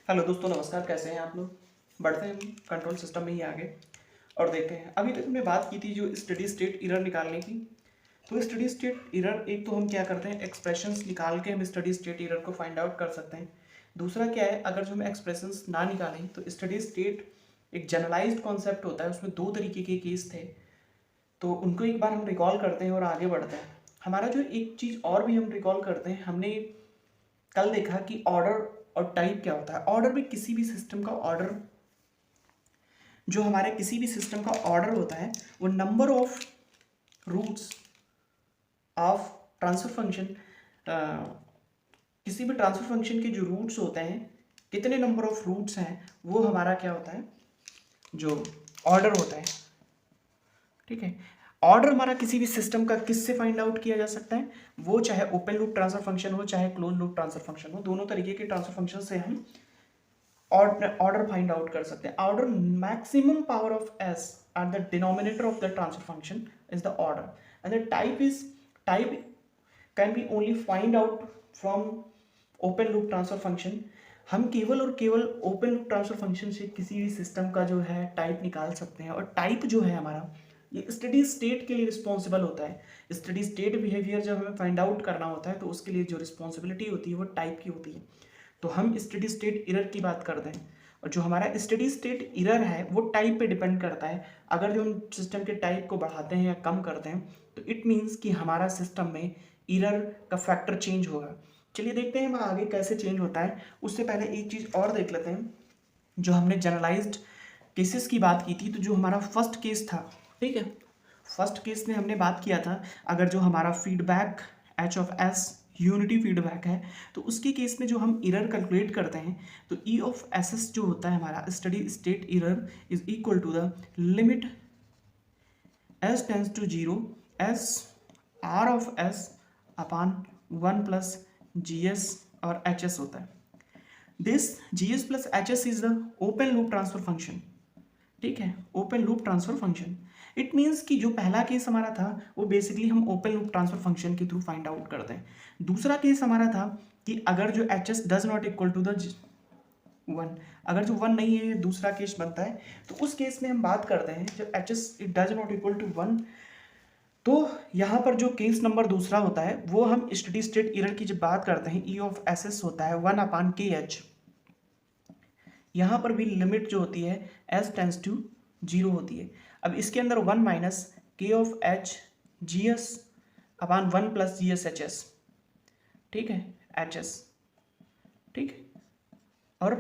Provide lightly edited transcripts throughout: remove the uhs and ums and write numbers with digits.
Hello दोस्तों, नमस्कार। कैसे हैं आप लोग? बढ़ते हैं कंट्रोल सिस्टम में ही आगे और देखते हैं। अभी तक हमने बात की थी जो स्टडी स्टेट एरर निकालने की। तो स्टडी स्टेट एरर, एक तो हम क्या करते हैं, एक्सप्रेशंस निकाल के हम स्टडी स्टेट एरर को फाइंड आउट कर सकते हैं। दूसरा क्या है, अगर जो हम एक्सप्रेशंस ना निकालें तो स्टडी स्टेट एक जनरलाइज्ड कॉन्सेप्ट होता है, उसमें दो तरीके के केस थे। तो उनको एक बार हम रिकॉल करते हैं और आगे बढ़ते हैं। हमारा जो एक चीज़ और भी हम रिकॉल करते हैं, हमने कल देखा कि ऑर्डर और टाइप क्या होता है। ऑर्डर भी किसी भी सिस्टम का ऑर्डर, जो हमारे किसी भी सिस्टम का ऑर्डर होता है, वो number of roots of transfer function, किसी भी ट्रांसफर फंक्शन के जो रूट्स होते हैं, कितने नंबर ऑफ रूट्स हैं, वो हमारा क्या होता है, जो ऑर्डर होता है। ठीक है, ऑर्डर हमारा किसी भी सिस्टम का किससे फाइंड आउट किया जा सकता है, वो चाहे ओपन लूप ट्रांसफर फंक्शन हो चाहे क्लोज लूप ट्रांसफर फंक्शन हो, दोनों तरीके के ट्रांसफर फंक्शन से हम ऑर्डर फाइंड आउट कर सकते हैं। Order, maximum power of S at the denominator of the transfer function is the order, and the type can be only find out from open loop transfer function। हम केवल और केवल open loop transfer function से किसी भी system का जो है टाइप निकाल सकते हैं। और टाइप जो है हमारा, ये स्टडी स्टेट के लिए रिस्पॉन्सिबल होता है। स्टडी स्टेट बिहेवियर जब हमें फाइंड आउट करना होता है तो उसके लिए जो रिस्पॉन्सिबिलिटी होती है वो टाइप की होती है। तो हम स्टडी स्टेट एरर की बात करते हैं, और जो हमारा स्टडी स्टेट एरर है वो टाइप पे डिपेंड करता है। अगर जो हम सिस्टम के टाइप को बढ़ाते हैं या कम करते हैं तो इट मीन्स कि हमारा सिस्टम में एरर का फैक्टर चेंज होगा। चलिए देखते हैं हम आगे कैसे चेंज होता है। उससे पहले एक चीज़ और देख लेते हैं। जो हमने जनरलाइज्ड केसेस की बात की थी, तो जो हमारा फर्स्ट केस था, ठीक है, फर्स्ट केस में हमने बात किया था, अगर जो हमारा feedback H of S unity feedback है, तो उसके केस में जो हम एरर कैलकुलेट करते हैं, तो ई ऑफ एस एस जो होता है हमारा steady state error is equal to the limit S tends to zero s R of s upon one plus G s और एच एस होता है। This G s plus H s is the open loop transfer function. ठीक है, open loop transfer function. It means कि जो पहला case हमारा था वो बेसिकली हम ओपन लूप ट्रांसफर फंक्शन के थ्रू फाइंड आउट करते हैं। दूसरा केस हमारा था कि अगर जो H s does not equal to the one, अगर जो वन नहीं है, दूसरा केस बनता है, तो उस केस में हम बात करते हैं जब H s it does not equal to one. तो यहाँ पर जो केस नंबर दूसरा होता है वो हम स्टडी स्टेट एरर की जब बात करते हैं, ई ऑफ एस एस होता है वन अपान के एच। यहाँ पर भी लिमिट जो होती है एस टेंस टू जीरो होती है। अब इसके अंदर वन माइनस के of H G S upon one plus G S H S, ठीक है, एच एस, ठीक है, और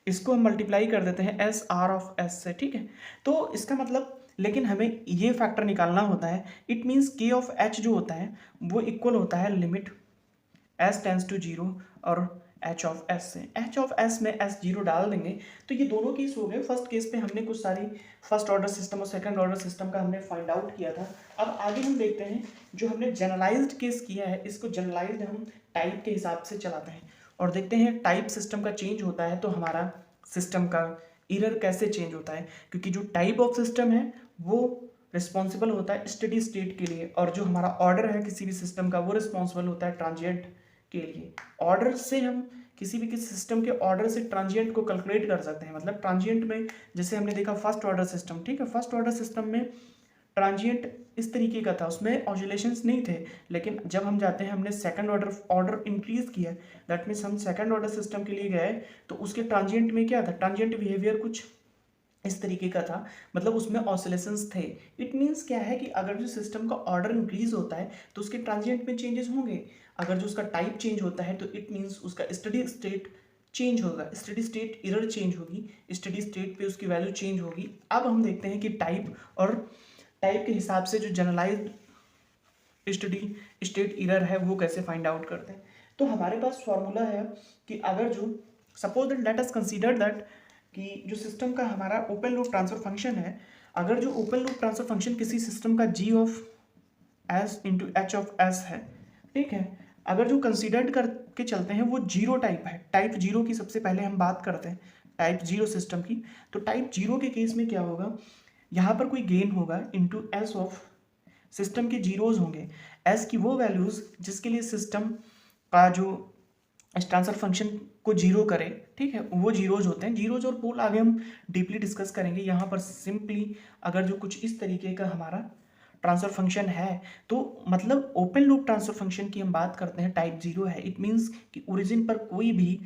इसको हम मल्टीप्लाई कर देते हैं एस आर ऑफ एस से। ठीक है, तो इसका मतलब, लेकिन हमें ये फैक्टर निकालना होता है। It means K of H जो होता है वो इक्वल होता है limit S tends to zero और एच ऑफ एस से। एच ऑफ एस में एस जीरो डाल देंगे तो ये दोनों केस हो गए। फर्स्ट केस पे हमने कुछ सारी फर्स्ट ऑर्डर सिस्टम और सेकंड ऑर्डर सिस्टम का हमने फाइंड आउट किया था। अब आगे हम देखते हैं जो हमने जनरलाइज्ड केस किया है, इसको जनरलाइज्ड हम टाइप के हिसाब से चलाते हैं और देखते हैं टाइप सिस्टम का चेंज होता है तो हमारा सिस्टम का एरर कैसे चेंज होता है। क्योंकि जो टाइप ऑफ सिस्टम है वो रिस्पॉन्सिबल होता है स्टेडी स्टेट के लिए, और जो हमारा ऑर्डर है किसी भी सिस्टम का वो रिस्पॉन्सिबल होता है ट्रांजिएंट के लिए। ऑर्डर से हम किसी भी किसी सिस्टम के ऑर्डर से ट्रांजिएंट को कैलकुलेट कर सकते हैं। मतलब ट्रांजिएंट में जैसे हमने देखा फर्स्ट ऑर्डर सिस्टम, ठीक है, फर्स्ट ऑर्डर सिस्टम में ट्रांजिएंट इस तरीके का था, उसमें ऑसिलेशंस नहीं थे। लेकिन जब हम जाते हैं, हमने सेकंड ऑर्डर इंक्रीज किया, दैट मीन्स हम सेकंड ऑर्डर सिस्टम के लिए गए, तो उसके ट्रांजिएंट में क्या था, ट्रांजिएंट बिहेवियर कुछ इस तरीके का था, मतलब उसमें ऑसिलेशंस थे। इट मीन्स क्या है कि अगर जो सिस्टम का ऑर्डर इंक्रीज होता है तो उसके ट्रांजिएंट में चेंजेस होंगे। अगर जो उसका टाइप चेंज होता है तो इट मीन्स उसका स्टडी स्टेट चेंज होगा, स्टडी स्टेट एरर चेंज होगी, स्टडी स्टेट पे उसकी वैल्यू चेंज होगी। अब हम देखते हैं कि टाइप और टाइप के हिसाब से जो जनरलाइज्ड स्टडी स्टेट एरर है वो कैसे फाइंड आउट करते हैं। तो हमारे पास फॉर्मूला है कि अगर जो suppose that let us consider that कि जो सिस्टम का हमारा ओपन लूप ट्रांसफर फंक्शन है, अगर जो ओपन लूप ट्रांसफर फंक्शन किसी सिस्टम का G of S into H of S है, ठीक है, अगर जो कंसीडर्ड करके चलते हैं वो जीरो टाइप है, टाइप जीरो की सबसे पहले हम बात करते हैं टाइप जीरो सिस्टम की। तो टाइप जीरो के केस में क्या होगा, यहाँ पर कोई गेन होगा इंटू एस ऑफ सिस्टम के जीरोज होंगे, एस की वो वैल्यूज जिसके लिए सिस्टम का जो इस ट्रांसफर फंक्शन को जीरो करें, ठीक है, वो जीरोज होते हैं। जीरोज और पोल आगे हम डीपली डिस्कस करेंगे। यहाँ पर सिंपली अगर जो कुछ इस तरीके का हमारा ट्रांसफर फंक्शन है, तो मतलब ओपन लूप ट्रांसफर फंक्शन की हम बात करते हैं, टाइप जीरो है, इट मीन्स कि ओरिजिन पर कोई भी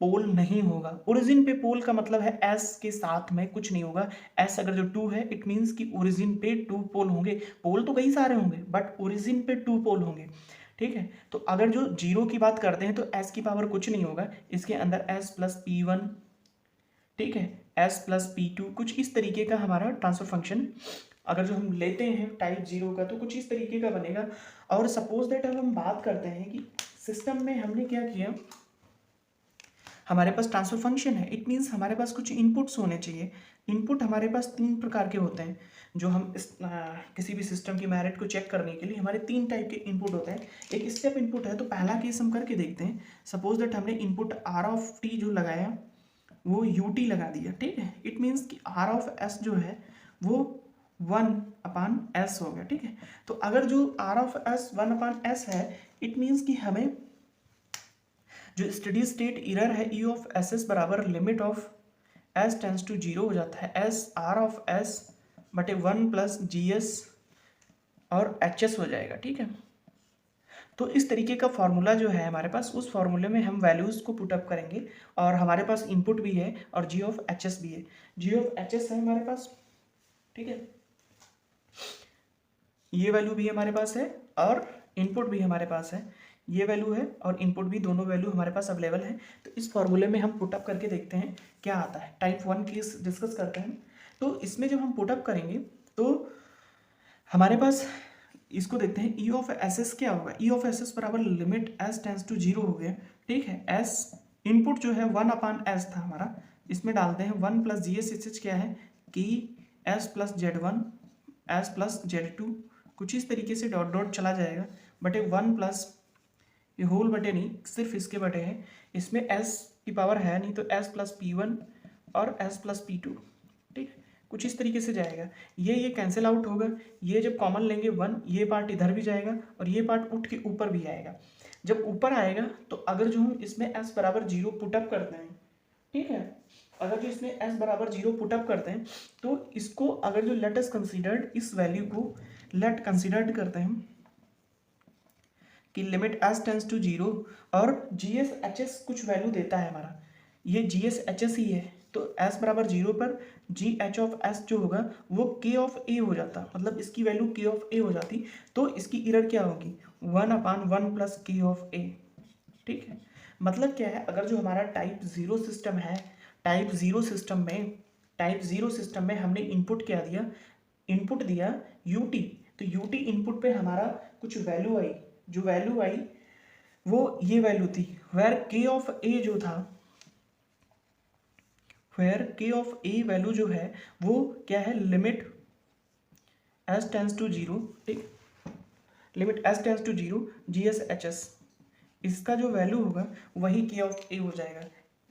पोल नहीं होगा। ओरिजिन पे पोल का मतलब है एस के साथ में कुछ नहीं होगा। एस अगर जो 2 है, इट मीन्स कि ओरिजिन पे 2 पोल होंगे। पोल तो कई सारे होंगे बट ओरिजिन पे 2 पोल होंगे, ठीक है। तो अगर जो जीरो की बात करते हैं तो एस की पावर कुछ नहीं होगा, इसके अंदर एस प्लस P1, ठीक है, एस प्लस P2, कुछ इस तरीके का हमारा ट्रांसफर फंक्शन अगर जो हम लेते हैं टाइप जीरो का, तो कुछ इस तरीके का बनेगा। और सपोज दैट अब हम बात करते हैं कि सिस्टम में हमने क्या किया, हमारे पास ट्रांसफर फंक्शन है, इट मीन्स हमारे पास कुछ इनपुट्स होने चाहिए। इनपुट हमारे पास 3 प्रकार के होते हैं। जो हम किसी भी सिस्टम की मेरिट को चेक करने के लिए हमारे 3 टाइप के इनपुट होते हैं। एक स्टेप इनपुट है, तो पहला केस हम करके देखते हैं। सपोज दैट हमने इनपुट आर ऑफ टी जो लगाया वो यू टी लगा दिया, ठीक है। इट मीन्स कि आर ऑफ एस जो है वो 1/s हो गया, ठीक है। तो अगर जो आर ऑफ एस 1/s है, इट मीन्स कि हमें जो स्टडी स्टेट इरर है ई ऑफ एस एस बराबर limit of s tends to zero हो जाता है, एस आर ऑफ एस बटे 1 प्लस जी एस और एच एस हो जाएगा, ठीक है। तो इस तरीके का फॉर्मूला जो है हमारे पास, उस फॉर्मूले में हम वैल्यूज़ को पुट अप करेंगे और हमारे पास इनपुट भी है और जी ऑफ एच एस भी है। जी ऑफ एच एस है हमारे पास, ठीक है, ये वैल्यू भी हमारे पास है और इनपुट भी हमारे पास है। ये वैल्यू है और इनपुट भी, दोनों वैल्यू हमारे पास अवेलेबल है। तो इस फॉर्मूले में हम पुटअप करके देखते हैं क्या आता है। टाइप 1 केस डिस्कस करते हैं। तो इसमें जब हम पुटअप करेंगे तो हमारे पास इसको देखते हैं, ई ऑफ एस एस क्या होगा। ई ऑफ एस एस बराबर limit S tends to zero हो गया, ठीक है। एस इनपुट जो है 1/s था हमारा, इसमें डालते हैं 1 plus G S H H क्या है कि S plus Z1 S plus Z2, कुछ इस तरीके से डॉट डॉट चला जाएगा, बटे 1 प्लस, ये होल बटे नहीं सिर्फ इसके बटे है, इसमें एस की पावर है नहीं तो एस प्लस P1 और एस प्लस P2, ठीक है, कुछ इस तरीके से जाएगा। ये कैंसिल आउट होगा, ये जब कॉमन लेंगे 1, ये पार्ट इधर भी जाएगा और ये पार्ट उठ के ऊपर भी आएगा। जब ऊपर आएगा तो अगर जो हम इसमें s बराबर 0 पुटअप करते हैं, ठीक है, अगर जो इसमें s बराबर 0 पुटअप करते हैं तो इसको अगर जो लेट अस कंसीडर्ड, इस वैल्यू को लेट कंसीडर्ड करते हैं कि लिमिट s टेंस टू 0 और जीएस एच एस कुछ वैल्यू देता है हमारा, ये जीएस एच एस ही है। तो s बराबर 0 पर जी एच ऑफ एस जो होगा वो k ऑफ a हो जाता, मतलब इसकी वैल्यू k ऑफ a हो जाती। तो इसकी इरर क्या होगी 1/1 प्लस k ऑफ a, ठीक है। मतलब क्या है, अगर जो हमारा टाइप जीरो सिस्टम है, टाइप जीरो सिस्टम में हमने इनपुट क्या दिया, इनपुट दिया यूटी, तो यूटी इनपुट पे हमारा कुछ वैल्यू आई, जो वैल्यू आई वो ये वैल्यू थी, वेयर के ऑफ ए जो था, वेयर के ऑफ ए वैल्यू जो है वो क्या है, limit S tends to zero, ठीक, limit S tends to zero G S H S, इसका जो वैल्यू होगा वही के ऑफ ए हो जाएगा,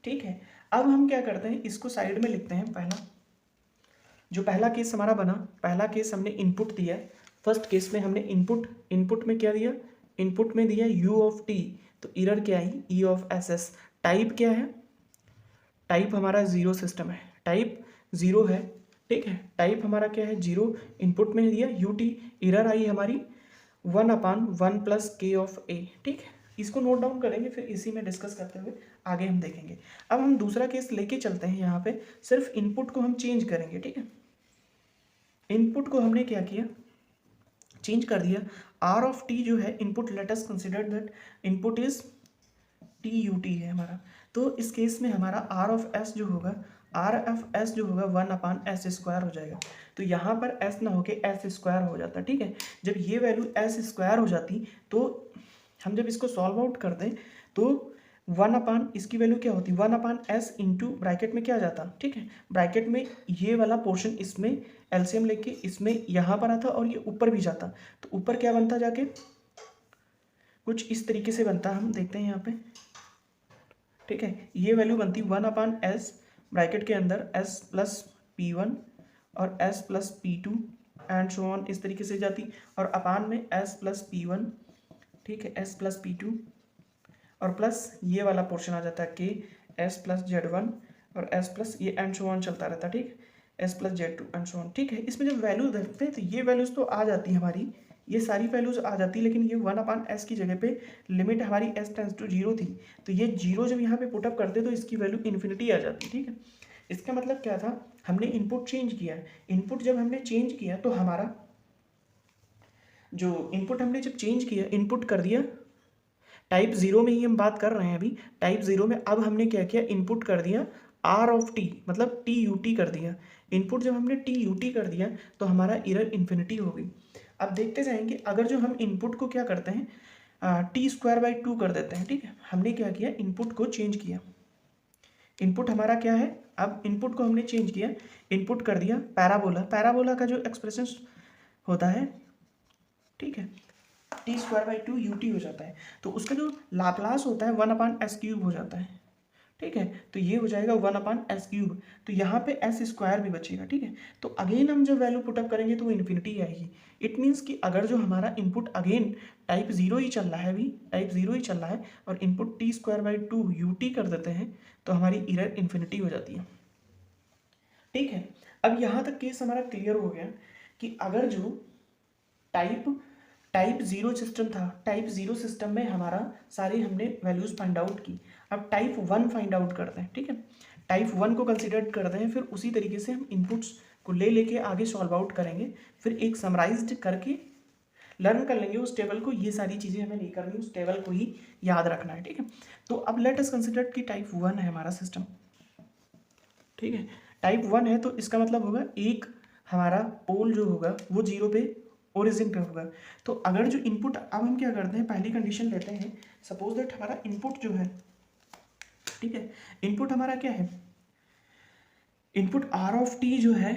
ठीक है। अब हम क्या करते हैं, इसको साइड में लिखते हैं। पहला केस हमारा बना, पहला केस हमने इनपुट दिया, फर्स्ट केस में हमने इनपुट में क्या दिया, इनपुट में दिया u ऑफ t, तो इरर क्या आई e of S S. Type क्या है, टाइप हमारा जीरो सिस्टम है, टाइप जीरो है, ठीक है, टाइप हमारा क्या है जीरो, इनपुट में दिया ut, इरर आई हमारी 1/1 प्लस k ऑफ a, ठीक है। इसको नोट डाउन करेंगे, फिर इसी में डिस्कस करते हुए आगे हम देखेंगे। अब हम दूसरा केस लेके चलते हैं, यहाँ पे सिर्फ इनपुट को हम चेंज करेंगे, ठीक है। इनपुट को हमने क्या किया, चेंज कर दिया। आर ऑफ टी जो है input, late us consider that input is T U T है हमारा। तो इस केस में हमारा आर ऑफ एस जो होगा, आर ऑफ एस जो होगा 1/s स्क्वायर हो जाएगा। तो यहाँ पर s ना होके s स्क्वायर हो जाता, ठीक है। जब ये वैल्यू s स्क्वायर हो जाती तो हम जब इसको सॉल्व आउट करते तो 1/ इसकी वैल्यू क्या होती, 1/s इंटू ब्रैकेट में क्या आ जाता, ठीक है, ब्रैकेट में ये वाला पोर्शन, इसमें एलसीएम लेके इसमें यहाँ पर आता और ये ऊपर भी जाता, तो ऊपर क्या बनता जाके कुछ इस तरीके से बनता, हम देखते हैं यहाँ पे, ठीक है। ये वैल्यू बनती 1/s ब्रैकेट के अंदर s प्लस P1 और s plus P2 and so on, इस तरीके से जाती, और अपान में s प्लस P1, ठीक है, s प्लस P2 और प्लस ये वाला पोर्शन आ जाता है के एस प्लस Z1 और एस प्लस ये एंड सो ऑन चलता रहता है, ठीक, S plus Z2 and so on, ठीक है। इसमें जब वैल्यू देखते हैं तो ये वैल्यूज़ तो आ जाती है हमारी, ये सारी वैल्यूज आ जाती है, लेकिन ये 1/s की जगह पे लिमिट हमारी s टेंस टू 0 थी, तो ये 0 जब यहाँ पे पुटअप करते तो इसकी वैल्यू इन्फिनिटी आ जाती, ठीक है। इसका मतलब क्या था, हमने इनपुट चेंज किया, इनपुट जब हमने चेंज किया तो हमारा जो इनपुट हमने जब चेंज किया, इनपुट कर दिया टाइप 0 में ही हम बात कर रहे हैं अभी, टाइप 0 में अब हमने क्या किया, इनपुट कर दिया r ऑफ t, मतलब TUT कर दिया। इनपुट जब हमने TUT कर दिया तो हमारा एरर इन्फिनिटी हो गई। अब देखते जाएंगे, अगर जो हम इनपुट को क्या करते हैं t²/2 कर देते हैं, ठीक है। हमने क्या किया, इनपुट को चेंज किया, इनपुट हमारा क्या है, अब इनपुट को हमने चेंज किया, इनपुट कर दिया पैराबोला, पैराबोला का जो एक्सप्रेशन होता है, ठीक है, t²/2 ut हो जाता है, तो उसका जो लाप्लास होता है 1/s³ हो जाता है, ठीक है। तो ये हो जाएगा 1/s³, तो यहाँ पे s² भी बचेगा, ठीक है। तो अगेन हम जब वैल्यू पुटअप करेंगे तो वो इन्फिनिटी आएगी। इट मीन्स कि अगर जो हमारा इनपुट अगेन टाइप 0 ही चल रहा है, अभी टाइप 0 ही चल रहा है और इनपुट t²/2 ut कर देते हैं तो हमारी एरर इन्फिनिटी हो जाती है, ठीक है। अब यहाँ तक केस हमारा क्लियर हो गया कि अगर जो टाइप 0 सिस्टम था, टाइप 0 सिस्टम में हमारा सारी हमने वैल्यूज़ फाइंड आउट की। अब टाइप 1 फाइंड आउट करते हैं, ठीक है। टाइप 1 को कंसिडर करते हैं, फिर उसी तरीके से हम इनपुट्स को लेके आगे सॉल्व आउट करेंगे, फिर एक समराइज्ड करके लर्न कर लेंगे उस टेबल को। ये सारी चीज़ें हमें नहीं करनी, उस टेबल को ही याद रखना है, ठीक है। तो अब लेट अस कंसिडर कि टाइप 1 है हमारा सिस्टम, ठीक है। टाइप 1 है तो इसका मतलब होगा एक हमारा पोल जो होगा वो 0 पे ओरिजिन पे होगा। तो अगर जो इनपुट, अब हम क्या करते हैं, पहली कंडीशन लेते हैं, सपोज दैट हमारा इनपुट जो है, ठीक है, इनपुट हमारा क्या है, इनपुट r ऑफ t जो है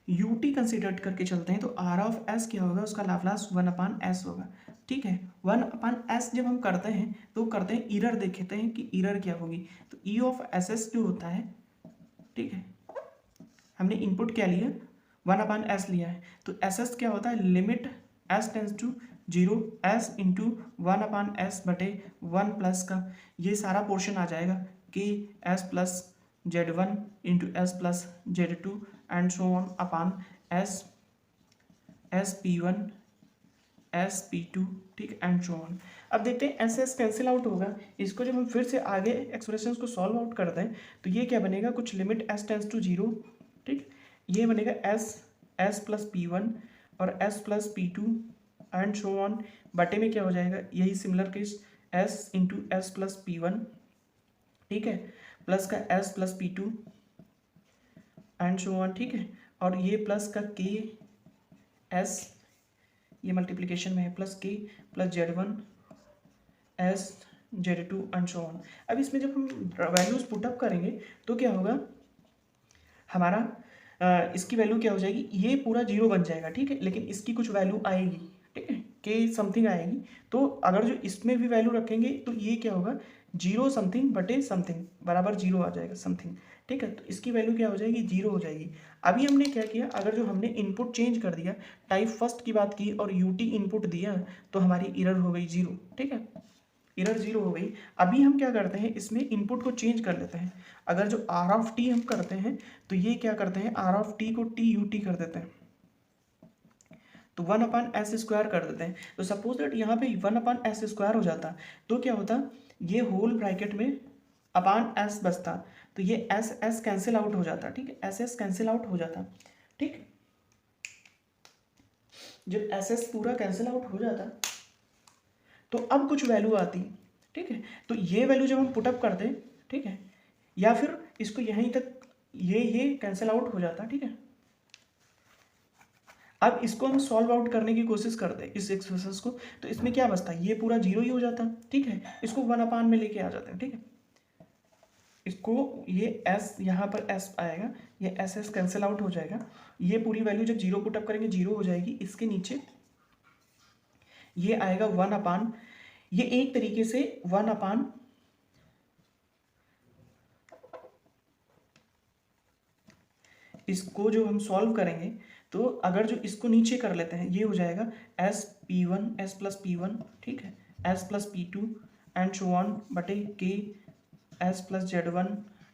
ut कंसिडर करके चलते हैं, तो r ऑफ s क्या होगा, उसका लाप्लास 1/s होगा, ठीक है। 1/s जब हम करते हैं तो करते हैं एरर, देखते हैं कि एरर क्या होगी, तो e ऑफ ss जो होता है, ठीक है, हमने इनपुट क्या लिया, 1/s लिया है, तो ss क्या होता है, limit s tends to 0 s into 1/s/1 plus का ये सारा पोर्शन आ जाएगा कि s plus Z1 into s plus Z2 and so on upon s P1 s P2, ठीक, एंड सो ऑन। अब देखते हैं s कैंसिल आउट होगा, इसको जब हम फिर से आगे एक्सप्रेशंस को सॉल्व आउट करते हैं तो ये क्या बनेगा, कुछ लिमिट s टेंस टू 0, ठीक, ये बनेगा s प्लस P1 और s plus P2 and so on, बटे में क्या हो जाएगा, यही similar case s into s plus P1, ठीक है, प्लस का s plus P2 and so on, ठीक है, और ये प्लस का k s, ये मल्टीप्लिकेशन में है, plus k plus Z1 s Z2 and so on. अब इसमें जब हम वैल्यूज पुटअप करेंगे तो क्या होगा, हमारा इसकी वैल्यू क्या हो जाएगी, ये पूरा 0 बन जाएगा, ठीक है, लेकिन इसकी कुछ वैल्यू आएगी, ठीक है, के समथिंग आएगी। तो अगर जो इसमें भी वैल्यू रखेंगे तो ये क्या होगा, 0 समथिंग बटे समथिंग बराबर 0 आ जाएगा समथिंग, ठीक है, तो इसकी वैल्यू क्या हो जाएगी, 0 हो जाएगी। अभी हमने क्या किया, अगर जो हमने इनपुट चेंज कर दिया, टाइप फर्स्ट की बात की और UT इनपुट दिया तो हमारी एरर हो गई 0, ठीक है, एरर 0 हो गई। अभी हम क्या करते हैं, इसमें इनपुट को चेंज कर लेते हैं। अगर जो r ऑफ t हम करते हैं तो ये क्या करते हैं, r ऑफ t को TUT कर देते हैं, तो 1/s² कर देते हैं। तो सपोज दैट यहाँ पे 1/s² हो जाता तो क्या होता, ये होल ब्रैकेट में अपान s बचता, तो ये s कैंसिल आउट हो जाता, ठीक है, s कैंसिल आउट हो जाता, ठीक। जब s पूरा कैंसिल आउट हो जाता तो अब कुछ वैल्यू आती, ठीक है, तो ये वैल्यू जब हम पुटअप करते, ठीक है, या फिर इसको यहीं तक ये कैंसिल आउट हो जाता, ठीक है। अब इसको हम सॉल्व आउट करने की कोशिश करते हैं इस एक्सप्रेशन को, तो इसमें क्या बचता, ये पूरा 0 ही हो जाता, ठीक है, इसको 1/, में लेके आ जाते हैं, ठीक है, इसको ये s यहाँ पर s आएगा, ये s कैंसिल आउट हो जाएगा, ये पूरी वैल्यू जब 0 पुटअप करेंगे 0 हो जाएगी, इसके नीचे ये आएगा 1/, ये एक तरीके से 1/, इसको जो हम सॉल्व करेंगे तो अगर जो इसको नीचे कर लेते हैं, ये हो जाएगा s P1 s plus P1, ठीक है, s plus P2 and so on बटे के S plus Z1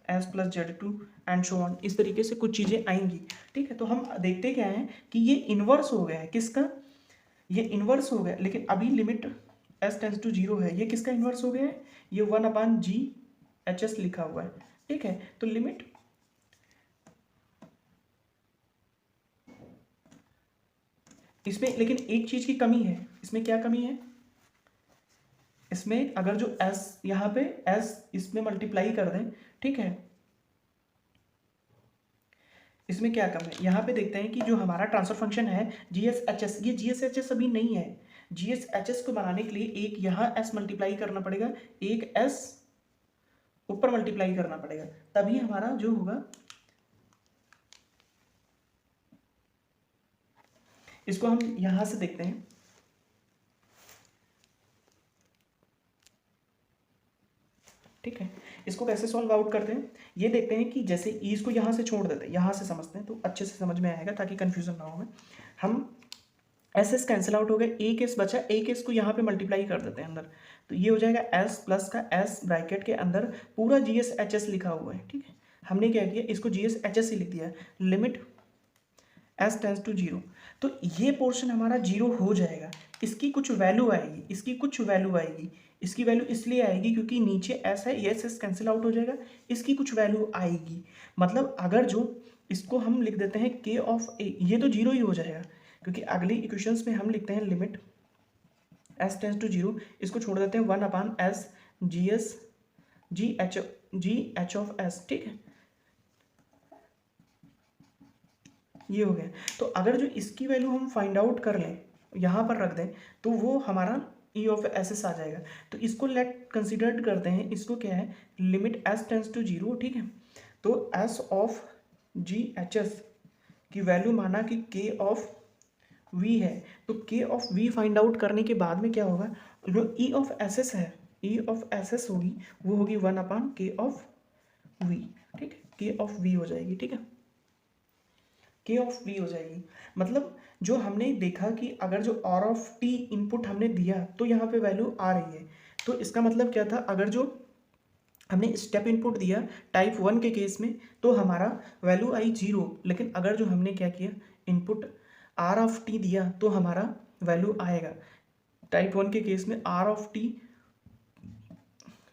S plus Z2 and so on, इस तरीके से कुछ चीज़ें आएंगी। ठीक है, तो हम देखते क्या हैं कि ये इन्वर्स हो गया है, किसका, ये इन्वर्स हो गया, लेकिन अभी लिमिट s टेंस टू 0 है, ये किसका इन्वर्स हो गया है, ये 1/GHS लिखा हुआ है। ठीक है, तो लिमिट इसमें, लेकिन एक चीज की कमी है, इसमें क्या कमी है, इसमें अगर जो s यहाँ पे s इसमें मल्टीप्लाई कर दें, ठीक है, इसमें क्या कम है, यहाँ पे देखते हैं कि जो हमारा ट्रांसफर फंक्शन है GSHS, ये GSHS अभी नहीं है। GSHS को बनाने के लिए एक यहाँ s मल्टीप्लाई करना पड़ेगा, एक s ऊपर मल्टीप्लाई करना पड़ेगा, तभी हमारा जो होगा, इसको हम यहां से देखते हैं। ठीक है, इसको कैसे सॉल्व आउट करते हैं, ये देखते हैं कि जैसे ई को यहाँ से छोड़ देते हैं, यहाँ से समझते हैं तो अच्छे से समझ में आएगा, ताकि कंफ्यूजन ना हो हमें। हम एस एस कैंसिल आउट हो गए, एक एस बचा, एक एस को यहाँ पे मल्टीप्लाई कर देते हैं अंदर, तो ये हो जाएगा एस प्लस का एस ब्रैकेट के अंदर पूरा GSHS लिखा हुआ है। ठीक है, हमने क्या किया, इसको GSHS ही लिख दिया, लिमिट एस टेंस टू 0, तो ये पोर्शन हमारा 0 हो जाएगा, इसकी कुछ वैल्यू आएगी, इसकी कुछ वैल्यू आएगी, इसकी वैल्यू इसलिए आएगी क्योंकि नीचे एस है, ये एस कैंसिल आउट हो जाएगा, इसकी कुछ वैल्यू आएगी। मतलब अगर जो इसको हम लिख देते हैं के ऑफ ए, ये तो 0 ही हो जाएगा, क्योंकि अगली इक्वेशंस में हम लिखते हैं लिमिट एस टेंस टू 0, इसको छोड़ देते हैं 1/s GH ऑफ एस। ठीक है, ये हो गया। तो अगर जो इसकी वैल्यू हम फाइंड आउट कर लें, यहाँ पर रख दें, तो वो हमारा E ऑफ एस एस आ जाएगा। तो इसको लेट कंसिडर करते हैं, इसको क्या है, लिमिट एस टेंस टू 0। ठीक है, तो एस ऑफ GHS की वैल्यू माना कि के ऑफ V है, तो के ऑफ V फाइंड आउट करने के बाद में क्या होगा, जो E ऑफ एस एस है, E ऑफ एस एस होगी, वो होगी 1/K ऑफ V। ठीक है, के ऑफ V हो जाएगी। ठीक है, के ऑफ V हो जाएगी। मतलब जो हमने देखा कि अगर जो R ऑफ T इनपुट हमने दिया तो यहाँ पे वैल्यू आ रही है, तो इसका मतलब क्या था, अगर जो हमने स्टेप इनपुट दिया टाइप 1 के केस में तो हमारा वैल्यू आई 0, लेकिन अगर जो हमने क्या किया, इनपुट R ऑफ T दिया तो हमारा वैल्यू आएगा। टाइप 1 के केस में R ऑफ T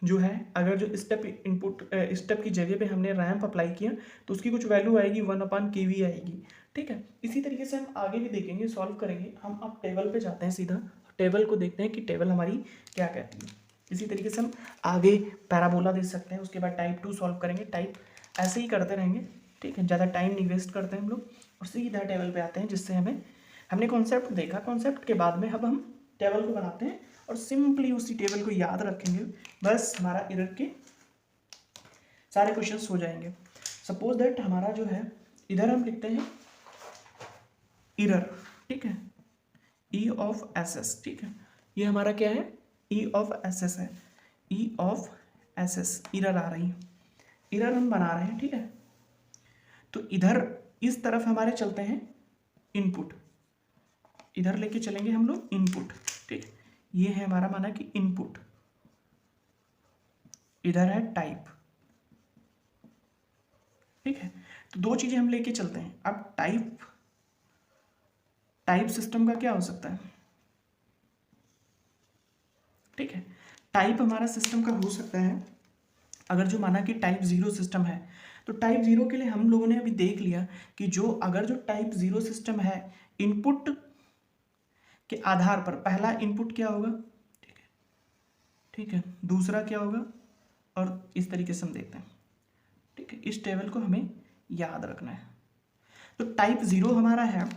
जो है, अगर जो स्टेप इनपुट स्टेप की जगह पे हमने रैंप अप्लाई किया तो उसकी कुछ वैल्यू आएगी, 1/KV आएगी। ठीक है, इसी तरीके से हम आगे भी देखेंगे, सॉल्व करेंगे। हम अब टेबल पे जाते हैं, सीधा टेबल को देखते हैं कि टेबल हमारी क्या कहती है। इसी तरीके से हम आगे पैराबोला दे सकते हैं, उसके बाद टाइप 2 सॉल्व करेंगे, टाइप ऐसे ही करते रहेंगे। ठीक है, ज़्यादा टाइम नहीं वेस्ट करते हैं हम लोग और सीधा टेबल पे आते हैं, जिससे हमने कॉन्सेप्ट देखा, कॉन्सेप्ट के बाद में अब हम टेबल को बनाते हैं और सिंपली उसी टेबल को याद रखेंगे, बस हमारा एरर के सारे क्वेश्चंस हो जाएंगे। सपोज दैट हमारा जो है, इधर हम लिखते हैं एरर। ठीक है, E ऑफ एस एस। ठीक है, ये हमारा क्या है, E ऑफ एस एस है, E of S S error आ रही है, एरर हम बना रहे हैं। ठीक है, तो इधर इस तरफ हमारे चलते हैं इनपुट, इधर लेके चलेंगे हम लोग इनपुट। ठीक, ये है हमारा माना कि इनपुट, इधर है टाइप। ठीक है, तो दो चीजें हम लेके चलते हैं। अब टाइप सिस्टम का क्या हो सकता है, ठीक है, टाइप हमारा सिस्टम का हो सकता है, अगर जो माना कि टाइप 0 सिस्टम है, तो टाइप 0 के लिए हम लोगों ने अभी देख लिया कि जो अगर जो टाइप 0 सिस्टम है, इनपुट के आधार पर पहला इनपुट क्या होगा, ठीक है, दूसरा क्या होगा, और इस तरीके से हम देखते हैं। ठीक है, इस टेबल को हमें याद रखना है। तो टाइप 0 हमारा है,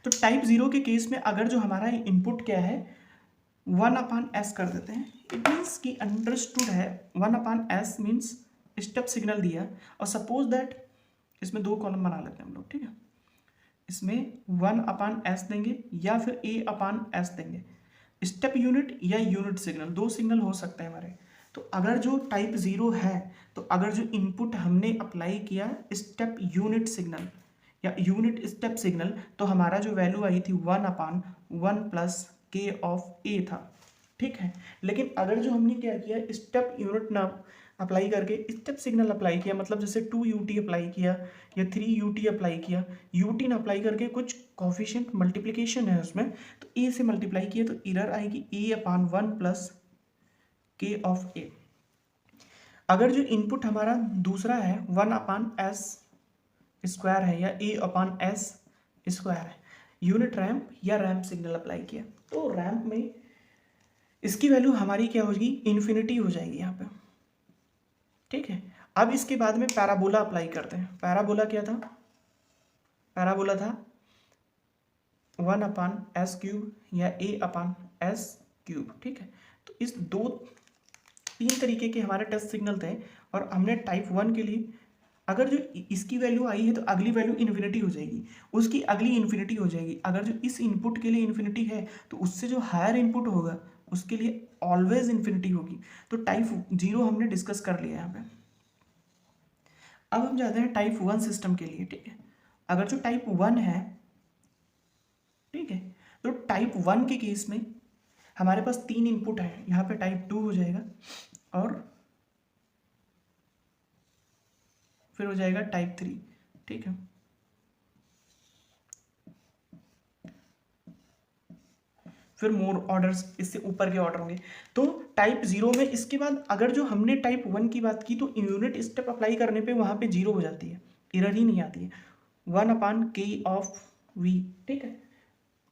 तो टाइप 0 के केस में अगर जो हमारा इनपुट क्या है, 1/s कर देते हैं। इट मीन्स कि अंडरस्टूड है, 1/s मीन्स स्टेप सिग्नल दिया, और सपोज दैट इसमें दो कॉलम बना लेते हैं हम लोग। ठीक है, इसमें 1/s देंगे या फिर A/s देंगे, स्टेप यूनिट या यूनिट सिग्नल, दो सिग्नल हो सकते हैं हमारे। तो अगर जो टाइप 0 है, तो अगर जो इनपुट हमने अप्लाई किया स्टेप यूनिट सिग्नल या यूनिट स्टेप सिग्नल, तो हमारा जो वैल्यू आई थी 1/1 + K ऑफ A था। ठीक है। लेकिन अगर जो हमने क्या किया, स्टेप यूनिट नाम अप्लाई करके स्टेप सिग्नल अप्लाई किया, मतलब जैसे 2 UT अप्लाई किया या 3 UT अप्लाई किया, UT ना अप्लाई करके कुछ कॉफिशिएंट मल्टीप्लिकेशन है उसमें, तो ए से मल्टीप्लाई किया तो एरर आएगी A/1 plus K of A। अगर जो इनपुट हमारा दूसरा है 1/S स्क्वायर है या A/S स्क्वायर है, यूनिट रैंप या रैंप सिग्नल अप्लाई किया, तो रैंप में इसकी वैल्यू हमारी क्या होगी, इन्फिनिटी हो जाएगी यहाँ पे, ठीक है। अब इसके बाद में पैराबोला अप्लाई करते हैं। पैराबोला क्या था, पैराबोला था 1/S³ या A/S³, ठीक है। तो इस तीन तरीके के हमारे टेस्ट सिग्नल थे, और हमने टाइप 1 के लिए अगर जो इसकी वैल्यू आई है तो अगली वैल्यू इन्फिनिटी हो जाएगी, उसकी अगली इन्फिनिटी हो जाएगी। अगर जो इस इनपुट के लिए इन्फिनिटी है तो उससे जो हायर इनपुट होगा उसके लिए ऑलवेज इन्फिनिटी होगी। तो टाइप 0 हमने डिस्कस कर लिया यहाँ पे। अब हम जाते हैं टाइप 1 सिस्टम के लिए, ठीक है। अगर जो टाइप 1 है, ठीक है, तो टाइप 1 के केस में हमारे पास 3 इनपुट है, यहाँ पे टाइप 2 हो जाएगा और फिर हो जाएगा टाइप 3, ठीक है। फिर मोर ऑर्डर्स, इससे ऊपर के ऑर्डर होंगे। तो टाइप 0 में इसके बाद अगर जो हमने टाइप 1 की बात की तो यूनिट स्टेप अप्लाई करने पे वहाँ पे 0 हो जाती है, एरर ही नहीं आती है, 1/K ऑफ V, ठीक है।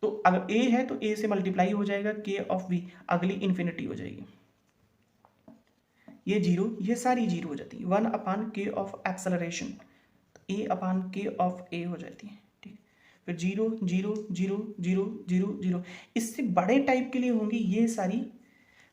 तो अगर A है तो A से मल्टीप्लाई हो जाएगा K ऑफ V, अगली इन्फिनिटी हो जाएगी, ये 0, ये सारी 0 हो जाती है। 1/K of acceleration, A/K of A हो जाती है, ठीक। फिर 0 0 0 0 0 0, इससे बड़े टाइप के लिए होंगी ये सारी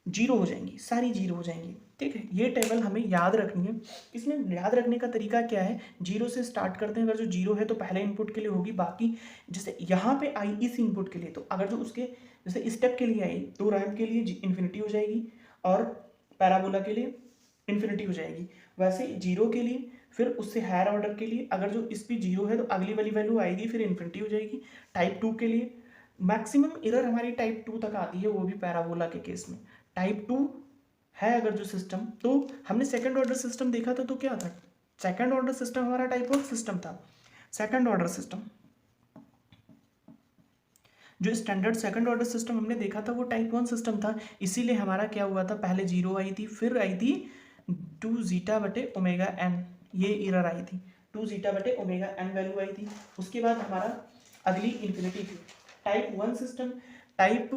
0 हो जाएंगी, सारी 0 हो जाएंगी, ठीक है। ये टेबल हमें याद रखनी है। इसमें याद रखने का तरीका क्या है, 0 से स्टार्ट करते हैं। अगर जो 0 है तो पहले इनपुट के लिए होगी, बाकी जैसे यहाँ पे आई इस इनपुट के लिए, तो अगर जो उसके जैसे स्टेप के लिए आई तो रैंप के लिए इन्फिनिटी हो जाएगी और पैराबोला के लिए इन्फिनिटी हो जाएगी। वैसे 0 के लिए, फिर उससे हायर ऑर्डर के लिए अगर जो इस पर 0 है तो अगली वाली वैल्यू आएगी, फिर इन्फिनिटी हो जाएगी। टाइप 2 के लिए मैक्सिमम एरर हमारी टाइप 2 तक आती है, वो भी पैराबोला के केस में। टाइप 2 है अगर जो सिस्टम, तो हमने सेकंड ऑर्डर सिस्टम देखा था, तो क्या था, सेकंड ऑर्डर सिस्टम हमारा टाइप 1 सिस्टम था। सेकंड ऑर्डर सिस्टम, जो स्टैंडर्ड सेकंड ऑर्डर सिस्टम हमने देखा था वो टाइप 1 सिस्टम था। इसीलिए हमारा क्या हुआ था, पहले 0 आई थी, फिर आई थी 2ζ/ωn, ये एरर आई थी, 2ζ/ωn वैल्यू आई थी। उसके बाद हमारा अगली इन्फिनिटी थी। टाइप 1 सिस्टम, टाइप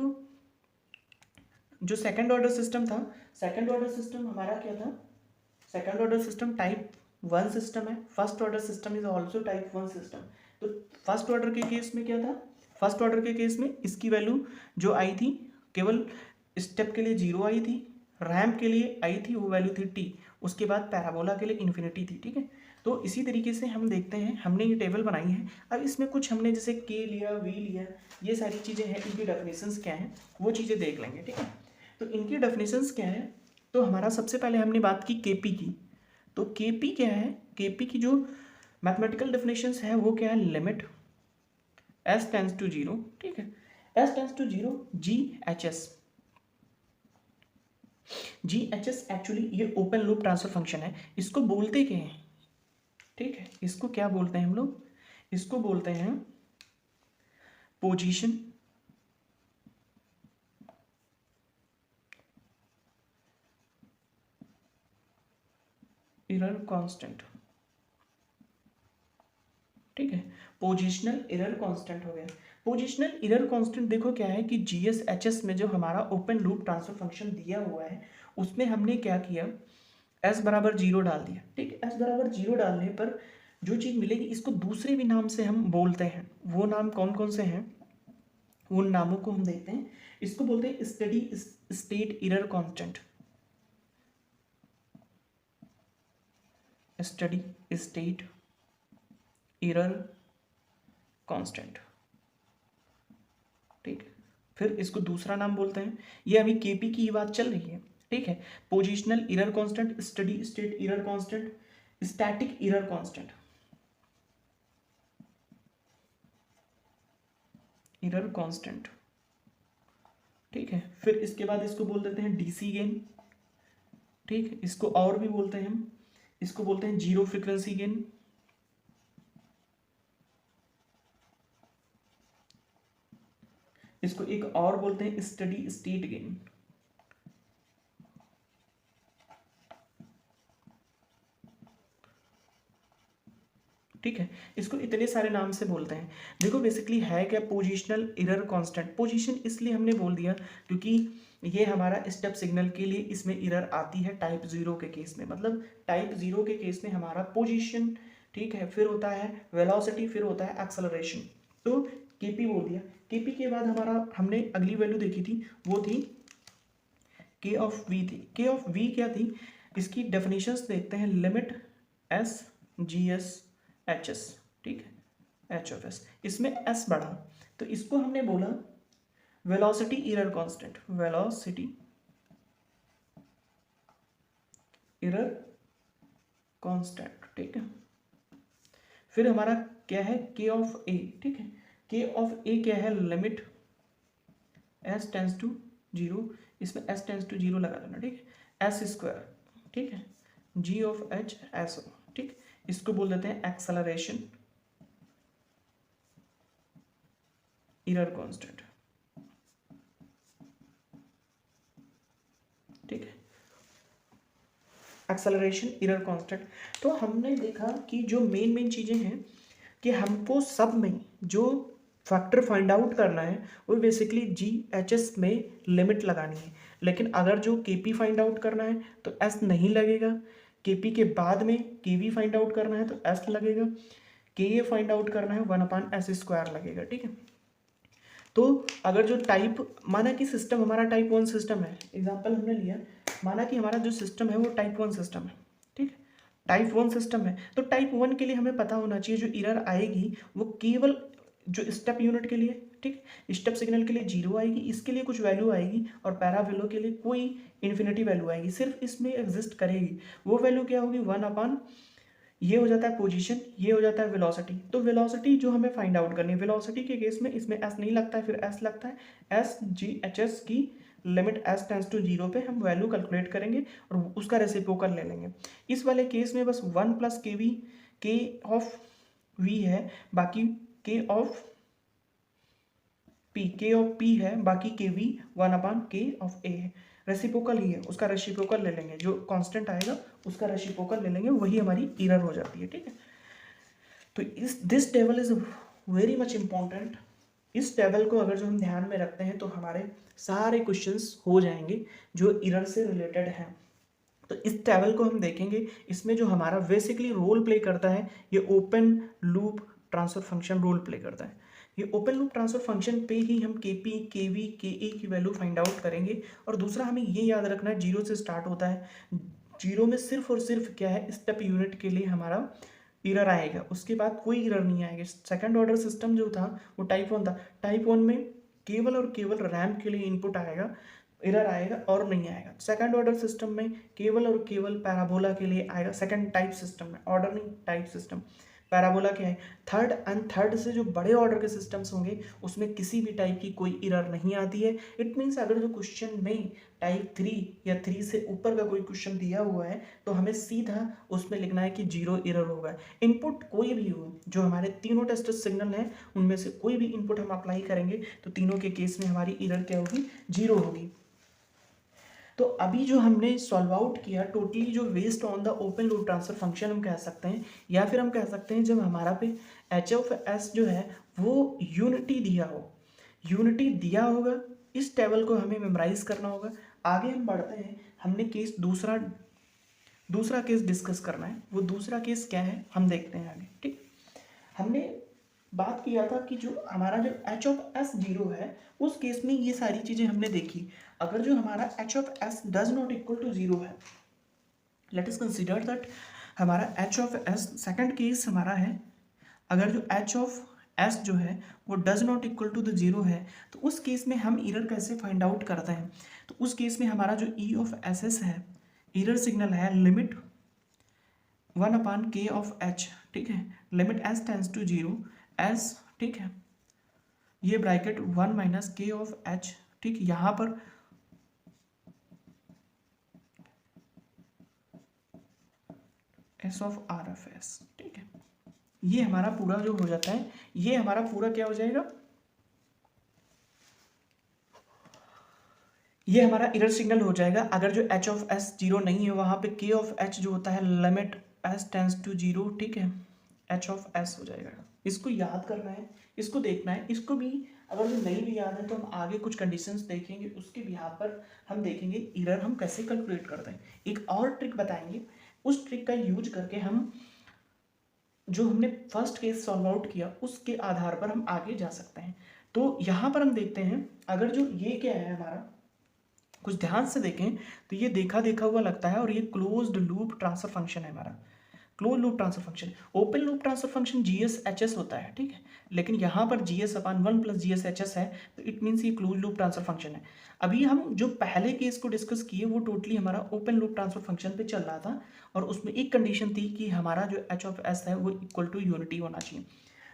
जो सेकंड ऑर्डर सिस्टम था, सेकंड ऑर्डर सिस्टम हमारा क्या था, second order system type 1 system है। First order system is also type 1 system. तो फर्स्ट ऑर्डर के केस में क्या था, फर्स्ट ऑर्डर के केस में इसकी वैल्यू जो आई थी केवल स्टेप के लिए 0 आई थी, रैंप के लिए आई थी वो वैल्यू थी t, उसके बाद पैराबोला के लिए इन्फिनिटी थी, ठीक है। तो इसी तरीके से हम देखते हैं, हमने ये टेबल बनाई है। अब इसमें कुछ हमने जैसे k लिया, v लिया, ये सारी चीज़ें हैं, इनकी डेफिनेशंस क्या हैं वो चीज़ें देख लेंगे, ठीक है। तो इनकी डेफिनेशंस क्या है, तो हमारा सबसे पहले हमने बात की केपी की। तो केपी क्या है, केपी की जो मैथमेटिकल डेफिनेशंस है वो क्या है, लिमिट s टेंड्स टू 0, ठीक है, s tends to 0 GHS। GHS actually ये ओपन लूप ट्रांसफर फंक्शन है। इसको बोलते क्या है, ठीक है, इसको क्या बोलते हैं हम लोग, इसको बोलते हैं पोजीशन एरर कांस्टेंट, ठीक है। पोजिशनल एरर कांस्टेंट हो गया। पोजिशनल एरर कांस्टेंट देखो क्या है कि GSHS में जो हमारा ओपन लूप ट्रांसफर फंक्शन दिया हुआ है उसमें हमने क्या किया, s बराबर 0 डाल दिया, ठीक है। s बराबर 0 डालने पर जो चीज़ मिलेगी इसको दूसरे भी नाम से हम बोलते हैं। वो नाम कौन कौन से हैं, उन नामों को हम देखते हैं। इसको बोलते हैं steady state error constant, steady state error constant, ठीक है। फिर इसको दूसरा नाम बोलते हैं, ये अभी केपी की बात चल रही है, ठीक है। Positional error constant, steady state error constant, static error constant, error constant, ठीक है। फिर इसके बाद इसको बोल देते हैं डीसी गेन, ठीक है। इसको और भी बोलते हैं हम, इसको बोलते हैं जीरो फ्रीक्वेंसी गेन, इसको एक और बोलते हैं स्टडी स्टेट गेन, ठीक है। इसको इतने सारे नाम से बोलते हैं। देखो बेसिकली है क्या, पोजिशनल एरर कांस्टेंट। पोजीशन इसलिए हमने बोल दिया क्योंकि ये हमारा स्टेप सिग्नल के लिए इसमें एरर आती है टाइप 0 के केस में, मतलब टाइप 0 के केस में हमारा पोजीशन, ठीक है, फिर होता है वेलोसिटी, फिर होता है एक्सेलरेशन। तो केपी बोल दिया। केपी के बाद हमारा हमने अगली वैल्यू देखी थी, वो थी के ऑफ वी थी। के ऑफ वी क्या थी, इसकी डेफिनेशंस देखते हैं, limit S G S H S, ठीक है, एच ऑफ एस। इसमें एस बढ़ा तो इसको हमने बोला velocity error constant, velocity error constant, ठीक है। फिर हमारा क्या है, के ऑफ ए, ठीक है। के ऑफ ए क्या है, limit S tends to zero, इसमें एस टेंस टू जीरो लगा देना, ठीक है, एस स्क्वायर, ठीक है, G of H s O, ठीक। इसको बोल देते हैं एक्सेलरेशन एरर कांस्टेंट, ठीक है, एक्सेलरेशन एरर कांस्टेंट। तो हमने देखा कि जो मेन चीजें हैं कि हमको सब में जो फैक्टर फाइंड आउट करना है वो बेसिकली जी एच एस में लिमिट लगानी है। लेकिन अगर जो के पी फाइंड आउट करना है तो एस नहीं लगेगा, के पी के बाद में के वी फाइंड आउट करना है तो एस लगेगा, के ए फाइंड आउट करना है 1/s² लगेगा, ठीक है। तो अगर जो टाइप, माना कि सिस्टम हमारा टाइप 1 सिस्टम है, एग्जाम्पल हमने लिया, माना कि हमारा जो सिस्टम है वो टाइप 1 सिस्टम है, ठीक है, टाइप 1 सिस्टम है। तो टाइप 1 के लिए हमें पता होना चाहिए जो एरर आएगी वो केवल जो स्टेप यूनिट के लिए, ठीक, स्टेप सिग्नल के लिए 0 आएगी, इसके लिए कुछ वैल्यू आएगी, और पैरावेलो के लिए कोई इन्फिनिटी वैल्यू आएगी, सिर्फ इसमें एग्जिस्ट करेगी। वो वैल्यू क्या होगी, 1/, ये हो जाता है पोजीशन, ये हो जाता है वेलोसिटी। तो वेलोसिटी जो हमें फाइंड आउट करनी है, वेलोसिटी के केस में इसमें एस नहीं लगता है, फिर एस लगता है, एस जी एच एस की लिमिट एस टेंस टू 0 पे हम वैल्यू कैलकुलेट करेंगे और उसका रेसिप्रोकल ले लेंगे। इस वाले केस में बस 1 + के वी, के ऑफ वी है, बाकी के ऑफ पी, के ऑफ पी है, बाकी के वी 1/k ऑफ ए है। रेसिप्रोकल ही है, उसका रेसिप्रोकल ले लेंगे, जो कांस्टेंट आएगा उसका रेसिप्रोकल ले लेंगे, वही हमारी एरर हो जाती है, ठीक है। तो this table is very much important. इस टेबल को अगर जो हम ध्यान में रखते हैं तो हमारे सारे क्वेश्चंस हो जाएंगे जो एरर से रिलेटेड हैं। तो इस टेबल को हम देखेंगे, इसमें जो हमारा बेसिकली रोल प्ले करता है, ये open loop transfer function role play करता है। ये ओपन लूप ट्रांसफर फंक्शन पे ही हम के पी, के वी, के ए की वैल्यू फाइंड आउट करेंगे। और दूसरा हमें ये याद रखना है, 0 से स्टार्ट होता है, 0 में सिर्फ और सिर्फ क्या है, स्टेप यूनिट के लिए हमारा एरर आएगा, उसके बाद कोई एरर नहीं आएगा। सेकंड ऑर्डर सिस्टम जो था वो टाइप 1 था, टाइप 1 में केवल और केवल रैम्प के लिए इनपुट आएगा, एरर आएगा और नहीं आएगा। सेकंड ऑर्डर सिस्टम में केवल और केवल पैराबोला के लिए आएगा, सेकंड टाइप सिस्टम में, ऑर्डर नहीं, टाइप सिस्टम, पैराबोला क्या है। थर्ड एंड थर्ड से जो बड़े ऑर्डर के सिस्टम्स होंगे उसमें किसी भी टाइप की कोई एरर नहीं आती है। इट मीन्स अगर जो क्वेश्चन में टाइप 3 या 3 से ऊपर का कोई क्वेश्चन दिया हुआ है तो हमें सीधा उसमें लिखना है कि 0 एरर होगा। इनपुट कोई भी हो, जो हमारे तीनों टेस्ट सिग्नल हैं उनमें से कोई भी इनपुट हम अप्लाई करेंगे तो तीनों के केस में हमारी एरर क्या होगी, 0 होगी। तो अभी जो हमने सॉल्व आउट किया टोटली जो based on the open loop transfer function हम कह सकते हैं, या फिर हम कह सकते हैं जब हमारा पे एच ऑफ एस जो है वो यूनिटी दिया हो, यूनिटी दिया होगा। इस टेबल को हमें मेमोराइज करना होगा। आगे हम बढ़ते हैं, हमने केस दूसरा केस डिस्कस करना है। वो दूसरा केस क्या है हम देखते हैं आगे, ठीक। हमने बात किया था कि जो हमारा जो एच ऑफ एस 0 है उस केस में ये सारी चीज़ें हमने देखी। अगर जो हमारा H of s does not equal to 0 है, लेट अस कंसीडर दैट हमारा H of s, second case हमारा है, अगर जो एच ऑफ एस जो है वो does not equal to the 0 है तो उस केस में हम एरर कैसे फाइंड आउट करते हैं। तो उस केस में हमारा जो ई ऑफ एस एस है, एरर सिग्नल है लिमिट 1/k ऑफ एच, ठीक है, limit S tends to 0 s, ठीक है, ये ब्रैकेट 1 - k ऑफ एच, ठीक, यहाँ पर S of R F S, ठीक है, ये हमारा पूरा जो हो जाता है, ये हमारा पूरा क्या हो जाएगा, ये हमारा एरर सिग्नल हो जाएगा अगर जो एच ऑफ एस जीरो नहीं है, वहां पे के ऑफ एच जो होता है limit S tends to zero, ठीक है, एच ऑफ एस हो जाएगा। इसको याद करना है, इसको देखना है, इसको भी अगर जो नहीं भी याद है तो हम आगे कुछ कंडीशंस देखेंगे, उसके बिहार पर हम देखेंगे एरर हम कैसे कैलकुलेट करते हैं। एक और ट्रिक बताएंगे, उस ट्रिक का यूज करके हम जो हमने फर्स्ट केस सॉल्व आउट किया उसके आधार पर हम आगे जा सकते हैं। तो यहाँ पर हम देखते हैं, अगर जो ये क्या है हमारा, कुछ ध्यान से देखें तो ये देखा देखा हुआ लगता है, और ये क्लोज्ड लूप ट्रांसफर फंक्शन है हमारा, close loop transfer function. Open loop transfer function GS HS होता है, ठीक है, लेकिन यहाँ पर जीएस अपान 1 प्लस जीएस एचएस है, तो इट मीन्स ये क्लोज लूप ट्रांसफर फंक्शन है। अभी हम जो पहले केस को डिस्कस किए वो टोटली हमारा ओपन लूप ट्रांसफर फंक्शन पे चल रहा था, और उसमें एक कंडीशन थी कि हमारा जो एच ऑफ एस है वो इक्वल टू यूनिटी होना चाहिए।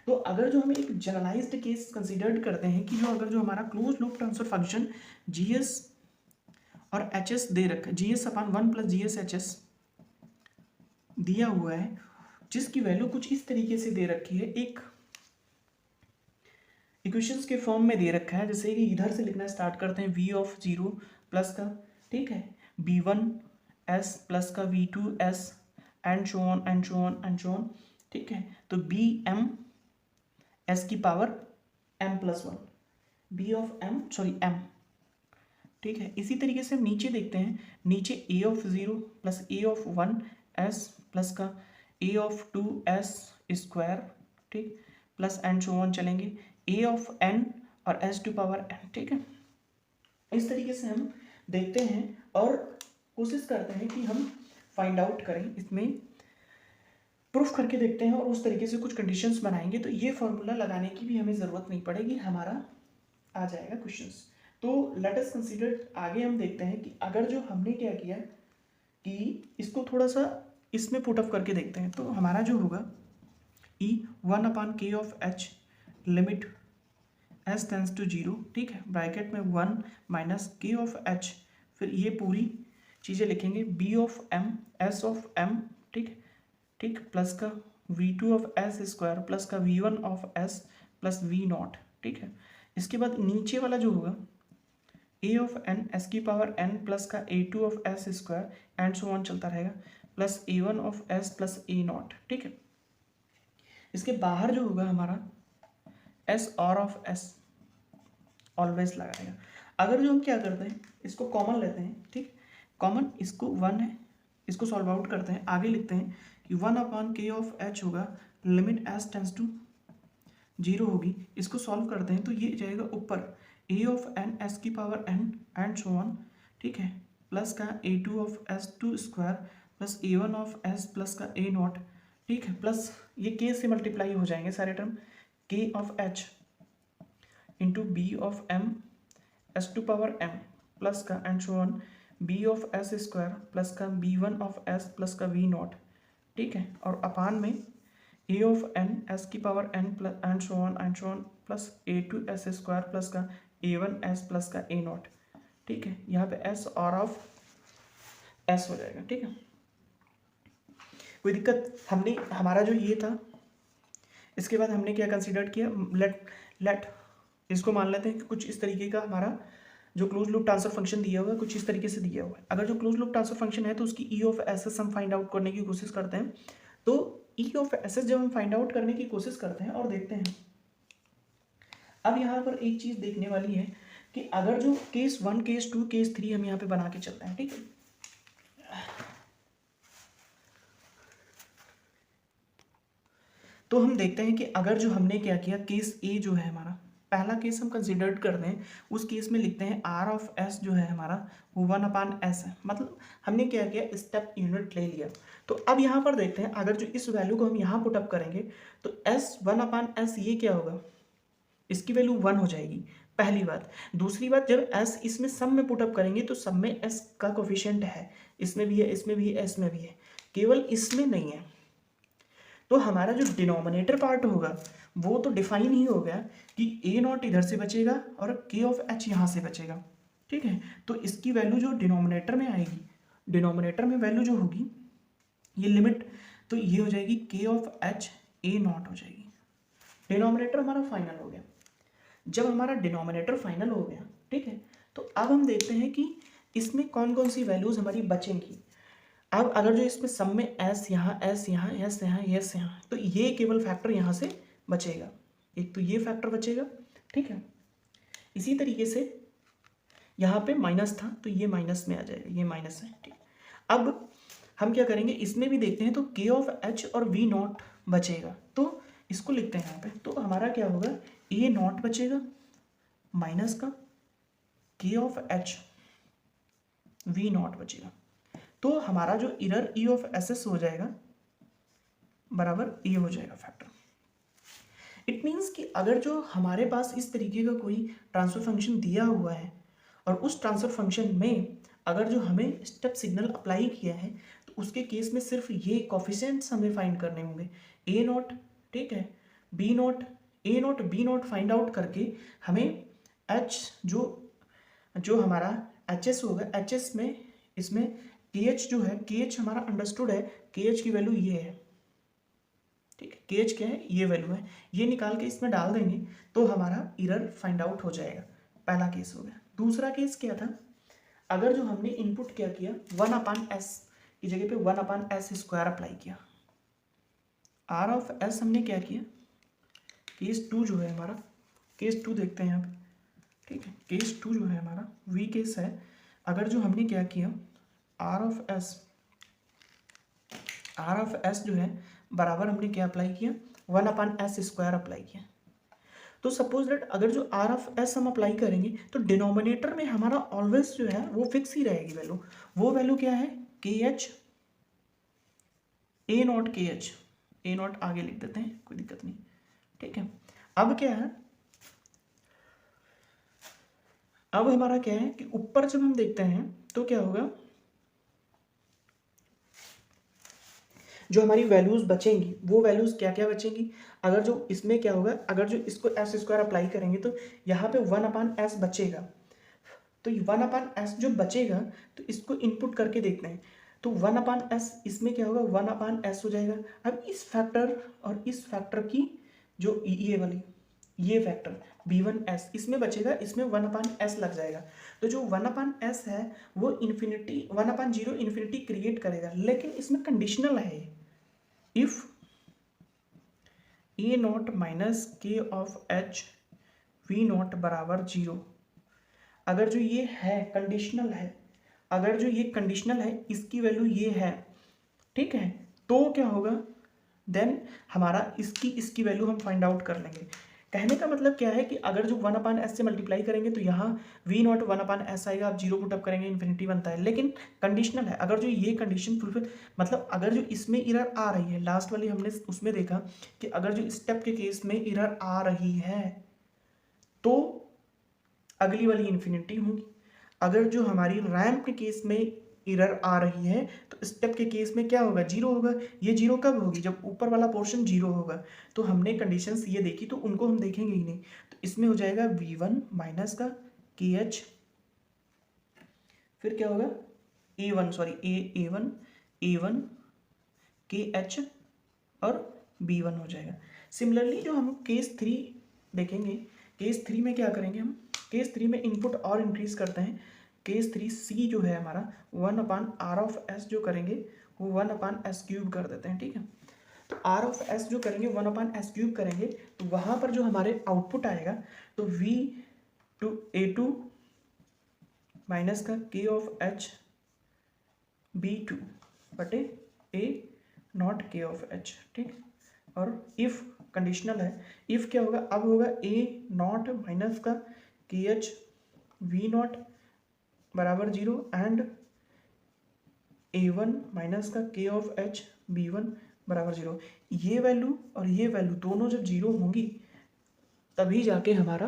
तो अगर जो हम एक जनरलाइज्ड केस कंसिडर करते हैं कि जो अगर जो हमारा close loop transfer function GS और एच एस दे रखा है, जी एस अपान 1 plus G S H S दिया हुआ है, जिसकी वैल्यू कुछ इस तरीके से दे रखी है, एक इक्वेशंस के फॉर्म में दे रखा है, जैसे कि इधर से लिखना स्टार्ट करते हैं v ऑफ 0 प्लस का, ठीक है, b1 s प्लस का v2 s and so on and so on and so on, ठीक है, तो bm s की power m plus 1, b of m sorry m, ठीक है। इसी तरीके से हम नीचे देखते हैं, नीचे a of 0 plus a of 1 s plus का a ऑफ 2 s स्क्वायर, ठीक, प्लस एंड सो ऑन चलेंगे, a ऑफ n और s टू पावर n, ठीक है। इस तरीके से हम देखते हैं और कोशिश करते हैं कि हम फाइंड आउट करें, इसमें प्रूफ करके देखते हैं और उस तरीके से कुछ कंडीशंस बनाएंगे, तो ये फॉर्मूला लगाने की भी हमें ज़रूरत नहीं पड़ेगी, हमारा आ जाएगा क्वेश्चंस। तो लेट अस कंसीडर, आगे हम देखते हैं कि अगर जो हमने क्या किया कि इसको थोड़ा सा इसमें पुट अप करके देखते हैं, तो हमारा जो होगा ई 1 upon K of H limit S tends to zero, ठीक है, ब्रैकेट में 1 माइनस के ऑफ एच, फिर ये पूरी चीज़ें लिखेंगे, B of M s of M, ठीक ठीक, प्लस का v2 of S square plus का v1 of S plus v naught, ठीक है। इसके बाद नीचे वाला जो होगा a ऑफ n s की पावर n प्लस का a2 of s square and so on चलता रहेगा, plus a1 of s plus a naught, ठीक है। इसके बाहर जो होगा हमारा s और ऑफ s ऑलवेज लगाएगा। अगर जो हम क्या करते हैं, इसको कॉमन लेते हैं, ठीक, कॉमन इसको 1 है, इसको सॉल्व आउट करते हैं, आगे लिखते हैं कि 1 अपान के ऑफ एच होगा, limit S tends to zero होगी, इसको सॉल्व करते हैं तो ये जाएगा ऊपर a ऑफ n s की power n and so on, ठीक है, प्लस का a2 of s2 square plus a1 of s plus का a नॉट, ठीक है, प्लस ये k से मल्टीप्लाई हो जाएंगे सारे term, k of h into B of m s to power m plus का and so on b of s square plus का b1 ऑफ s प्लस का v नॉट, ठीक है, और अपान में a ऑफ n s की power n plus and so on plus a2 s square plus का a1 s प्लस का a नॉट, ठीक है, यहाँ पे s और ऑफ s हो जाएगा, ठीक है। कोई दिक्कत, हमने हमारा जो ये था, इसके बाद हमने क्या कंसीडर किया, लेट इसको मान लेते हैं कि कुछ इस तरीके का हमारा जो क्लोज लूप ट्रांसफर फंक्शन दिया हुआ है कुछ इस तरीके से दिया हुआ है। अगर जो क्लोज लूप ट्रांसफर फंक्शन है तो उसकी ई ऑफ एस एस हम फाइंड आउट करने की कोशिश करते हैं। तो ई ऑफ एस एस जब हम फाइंड आउट करने की कोशिश करते हैं और देखते हैं, अब यहाँ पर एक चीज़ देखने वाली है कि अगर जो केस 1 केस 2 केस 3 हम यहाँ पे बना के चलते हैं, ठीक है, तो हम देखते हैं कि अगर जो हमने क्या किया, केस ए जो है हमारा पहला केस हम कंसिडर करते हैं, उस केस में लिखते हैं आर ऑफ एस जो है हमारा वो 1 अपान एस है, मतलब हमने क्या किया, स्टेप यूनिट ले लिया। तो अब यहाँ पर देखते हैं, अगर जो इस वैल्यू को हम यहाँ पुटअप करेंगे तो एस 1 अपान एस ये क्या होगा, इसकी वैल्यू 1 हो जाएगी, पहली बात। दूसरी बात, जब एस इसमें सम में पुटअप करेंगे तो सम में एस का कोफिशिएंट है, इसमें भी है, इसमें भी है, इसमें भी है, केवल इसमें नहीं है। तो हमारा जो डिनोमिनेटर पार्ट होगा वो तो डिफाइन ही हो गया कि ए नॉट इधर से बचेगा और के ऑफ एच यहाँ से बचेगा, ठीक है। तो इसकी वैल्यू जो डिनोमिनेटर में आएगी, डिनोमिनेटर में वैल्यू जो होगी ये लिमिट, तो ये हो जाएगी के ऑफ एच ए नॉट हो जाएगी। डिनोमिनेटर हमारा फाइनल हो गया। जब हमारा डिनोमिनेटर फाइनल हो गया, ठीक है, तो अब हम देखते हैं कि इसमें कौन कौन सी वैल्यूज हमारी बचेंगी। अब अगर जो इसमें सम में एस यहाँ, एस यहाँ, एस यहाँ, एस यहाँ, तो ये केवल फैक्टर यहाँ से बचेगा, एक तो ये फैक्टर बचेगा, ठीक है। इसी तरीके से यहाँ पे माइनस था तो ये माइनस में आ जाएगा, ये माइनस है, ठीक। अब हम क्या करेंगे, इसमें भी देखते हैं, तो के ऑफ एच और वी नॉट बचेगा, तो इसको लिखते हैं यहाँ पे। तो हमारा क्या होगा, ए नॉट बचेगा माइनस का के ऑफ एच वी नॉट बचेगा। तो हमारा जो error E of S S हो जाएगा बराबर ए हो जाएगा फैक्टर। इट मीन्स कि अगर जो हमारे पास इस तरीके का कोई ट्रांसफर फंक्शन दिया हुआ है और उस ट्रांसफर फंक्शन में अगर जो हमें स्टेप सिग्नल अप्लाई किया है, तो उसके केस में सिर्फ ये कोफिशिएंट्स हमें फाइंड करने होंगे, ए नॉट, ठीक है, B not, A not B not find out करके हमें एच जो हमारा एच एस होगा, एच एस में इसमें के एच जो है, के एच हमारा अंडरस्टूड है, के एच की वैल्यू ये है, ठीक है, के एच क्या है, ये वैल्यू है, ये निकाल के इसमें डाल देंगे तो हमारा इरर फाइंड आउट हो जाएगा। पहला केस हो गया। दूसरा केस क्या था, अगर जो हमने इनपुट क्या किया, 1/s की जगह पे 1/s स्क्वायर अप्लाई किया, आर ऑफ एस हमने क्या किया, केस 2 जो है हमारा, केस 2 देखते हैं यहाँ पे, ठीक है, केस 2 जो है हमारा वी केस है। अगर जो हमने क्या किया, आर ऑफ एस जो है बराबर हमने क्या अप्लाई किया, 1/s स्क्वायर अप्लाई किया। तो सपोज दैट अगर जो आर ऑफ एस हम अप्लाई करेंगे तो डिनोमिनेटर में हमारा ऑलवेज जो है वो फिक्स ही रहेगी वैल्यू। वो वैल्यू क्या है, के एच ए नॉट, के एच ए नॉट आगे लिख देते हैं, कोई दिक्कत नहीं, ठीक है। अब क्या है, अब हमारा क्या है कि ऊपर जब हम देखते हैं तो क्या होगा, जो हमारी वैल्यूज बचेंगी वो वैल्यूज क्या क्या बचेंगी। अगर जो इसमें क्या होगा, अगर जो इसको एस स्क्वायर अप्लाई करेंगे तो यहाँ पे 1/s बचेगा, तो 1/s जो बचेगा तो इसको इनपुट करके देखते हैं, तो 1/s इसमें क्या होगा, 1/s हो जाएगा। अब इस फैक्टर और इस फैक्टर की जो ये वाली ये फैक्टर b1s इसमें बचेगा, इसमें 1/s लग जाएगा। तो जो 1/s है वो इन्फिनिटी 1/0 इन्फिनिटी क्रिएट करेगा, लेकिन इसमें कंडीशनल है, इफ ए नॉट माइनस के ऑफ एच वी नॉट बराबर 0। अगर जो ये है कंडीशनल है, अगर जो ये कंडीशनल है, इसकी वैल्यू ये है, ठीक है, तो क्या होगा, देन हमारा इसकी वैल्यू हम फाइंड आउट कर लेंगे। कहने का मतलब क्या है कि अगर जो 1/s से मल्टीप्लाई करेंगे तो यहाँ वी नॉट 1/s आएगा, आप 0 पुटअप करेंगे इन्फिनिटी बनता है, लेकिन कंडीशनल है। अगर जो ये कंडीशन फुलफिल, मतलब अगर जो इसमें इरर आ रही है, लास्ट वाली हमने उसमें देखा कि अगर जो स्टेप के केस में इरर आ रही है तो अगली वाली इन्फिनिटी होगी। अगर जो हमारी रैम्प के केस में इरर आ रही है तो स्टेप के केस में क्या होगा, 0 होगा। ये 0 कब होगी, जब ऊपर वाला पोर्शन 0 होगा। तो हमने कंडीशंस ये देखी तो उनको हम देखेंगे ही नहीं। तो इसमें हो जाएगा v1 माइनस का के एच, फिर क्या होगा a1 सॉरी a1 a1 के एच और b1 हो जाएगा। सिमिलरली जो हम केस 3 देखेंगे, केस 3 में क्या करेंगे, हम केस 3 में इनपुट और इंक्रीज करते हैं। केस 3c जो है हमारा 1/r ऑफ s जो करेंगे वो 1/s क्यूब कर देते हैं, ठीक है। तो r ऑफ s जो करेंगे 1/s क्यूब करेंगे तो वहाँ पर जो हमारे आउटपुट आएगा तो a2 माइनस का k ऑफ h b2 बटे a not k of h, ठीक। और इफ़ कंडीशनल है, इफ़ क्या होगा, अब होगा a नॉट माइनस का के एच वी नॉट बराबर 0 एंड a1 माइनस का k ऑफ h b1 बराबर 0। ये वैल्यू और ये वैल्यू दोनों जब 0 होंगी तभी जाके हमारा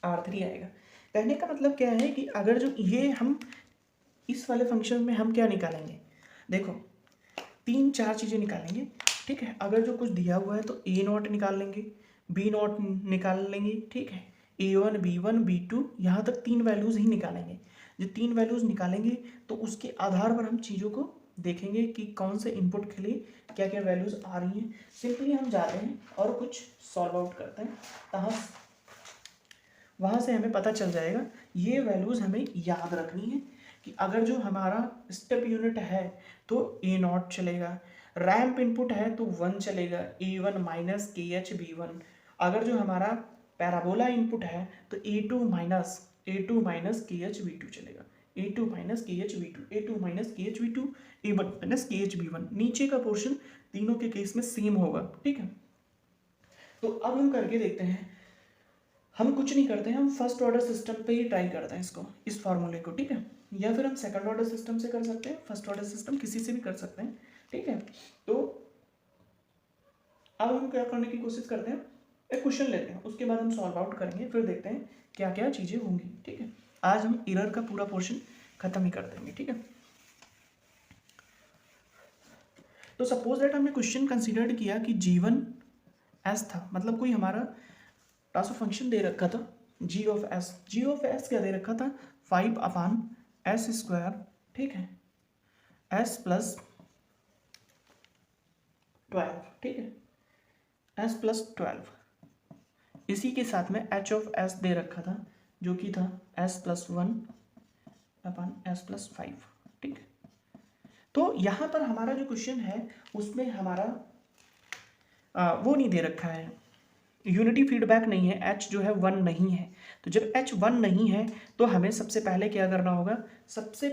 R3 आएगा। कहने का मतलब क्या है कि अगर जो ये हम इस वाले फंक्शन में हम क्या निकालेंगे, देखो 3-4 चीज़ें निकालेंगे, ठीक है। अगर जो कुछ दिया हुआ है तो ए नॉट निकाल लेंगे, बी नॉट निकाल लेंगे, ठीक है, A1 B1 B2 यहाँ तक 3 वैल्यूज़ ही निकालेंगे। जो 3 वैल्यूज़ निकालेंगे तो उसके आधार पर हम चीज़ों को देखेंगे कि कौन से इनपुट के लिए क्या क्या वैल्यूज़ आ रही हैं। सिंपली हम जाते हैं और कुछ सॉल्व आउट करते हैं, तहाँ वहाँ से हमें पता चल जाएगा। ये वैल्यूज़ हमें याद रखनी है कि अगर जो हमारा स्टेप यूनिट है तो ए नॉट चलेगा, रैंप इनपुट है तो 1 चलेगा, A1 माइनस KH B1। अगर जो हमारा पैराबोला इनपुट है तो A2 माइनस KH B2 चलेगा, A2 minus KH B2, A2 minus KH B2, A1 minus KH B1। नीचे का पोर्शन तीनों के केस में सेम होगा, ठीक है। तो अब हम करके देखते हैं। हम कुछ नहीं करते हैं, हम फर्स्ट ऑर्डर सिस्टम पे ही ट्राई करते हैं इसको, इस फॉर्मूले को, ठीक है। या फिर हम सेकंड ऑर्डर सिस्टम से कर सकते हैं, फर्स्ट ऑर्डर सिस्टम किसी से भी कर सकते हैं, ठीक है। तो अब हम क्या करने की कोशिश करते हैं, एक क्वेश्चन लेते हैं, उसके बाद हम सॉल्व आउट करेंगे, फिर देखते हैं क्या क्या चीज़ें होंगी, ठीक है। आज हम एरर का पूरा पोर्शन खत्म ही कर देंगे, ठीक है। तो सपोज दैट हमने क्वेश्चन कंसिडर्ड किया कि G1 S था, मतलब कोई हमारा ट्रांसफर फंक्शन दे रखा था जी ऑफ एस क्या दे रखा था 5/s², ठीक है, s प्लस 12, ठीक है, s प्लस 12। इसी के साथ में h ऑफ s दे रखा था जो कि था s प्लस 1/s+5, ठीक है। तो यहाँ पर हमारा जो क्वेश्चन है उसमें हमारा वो नहीं दे रखा है, यूनिटी फीडबैक नहीं है, h जो है 1 नहीं है। तो जब h 1 नहीं है तो हमें सबसे पहले क्या करना होगा, सबसे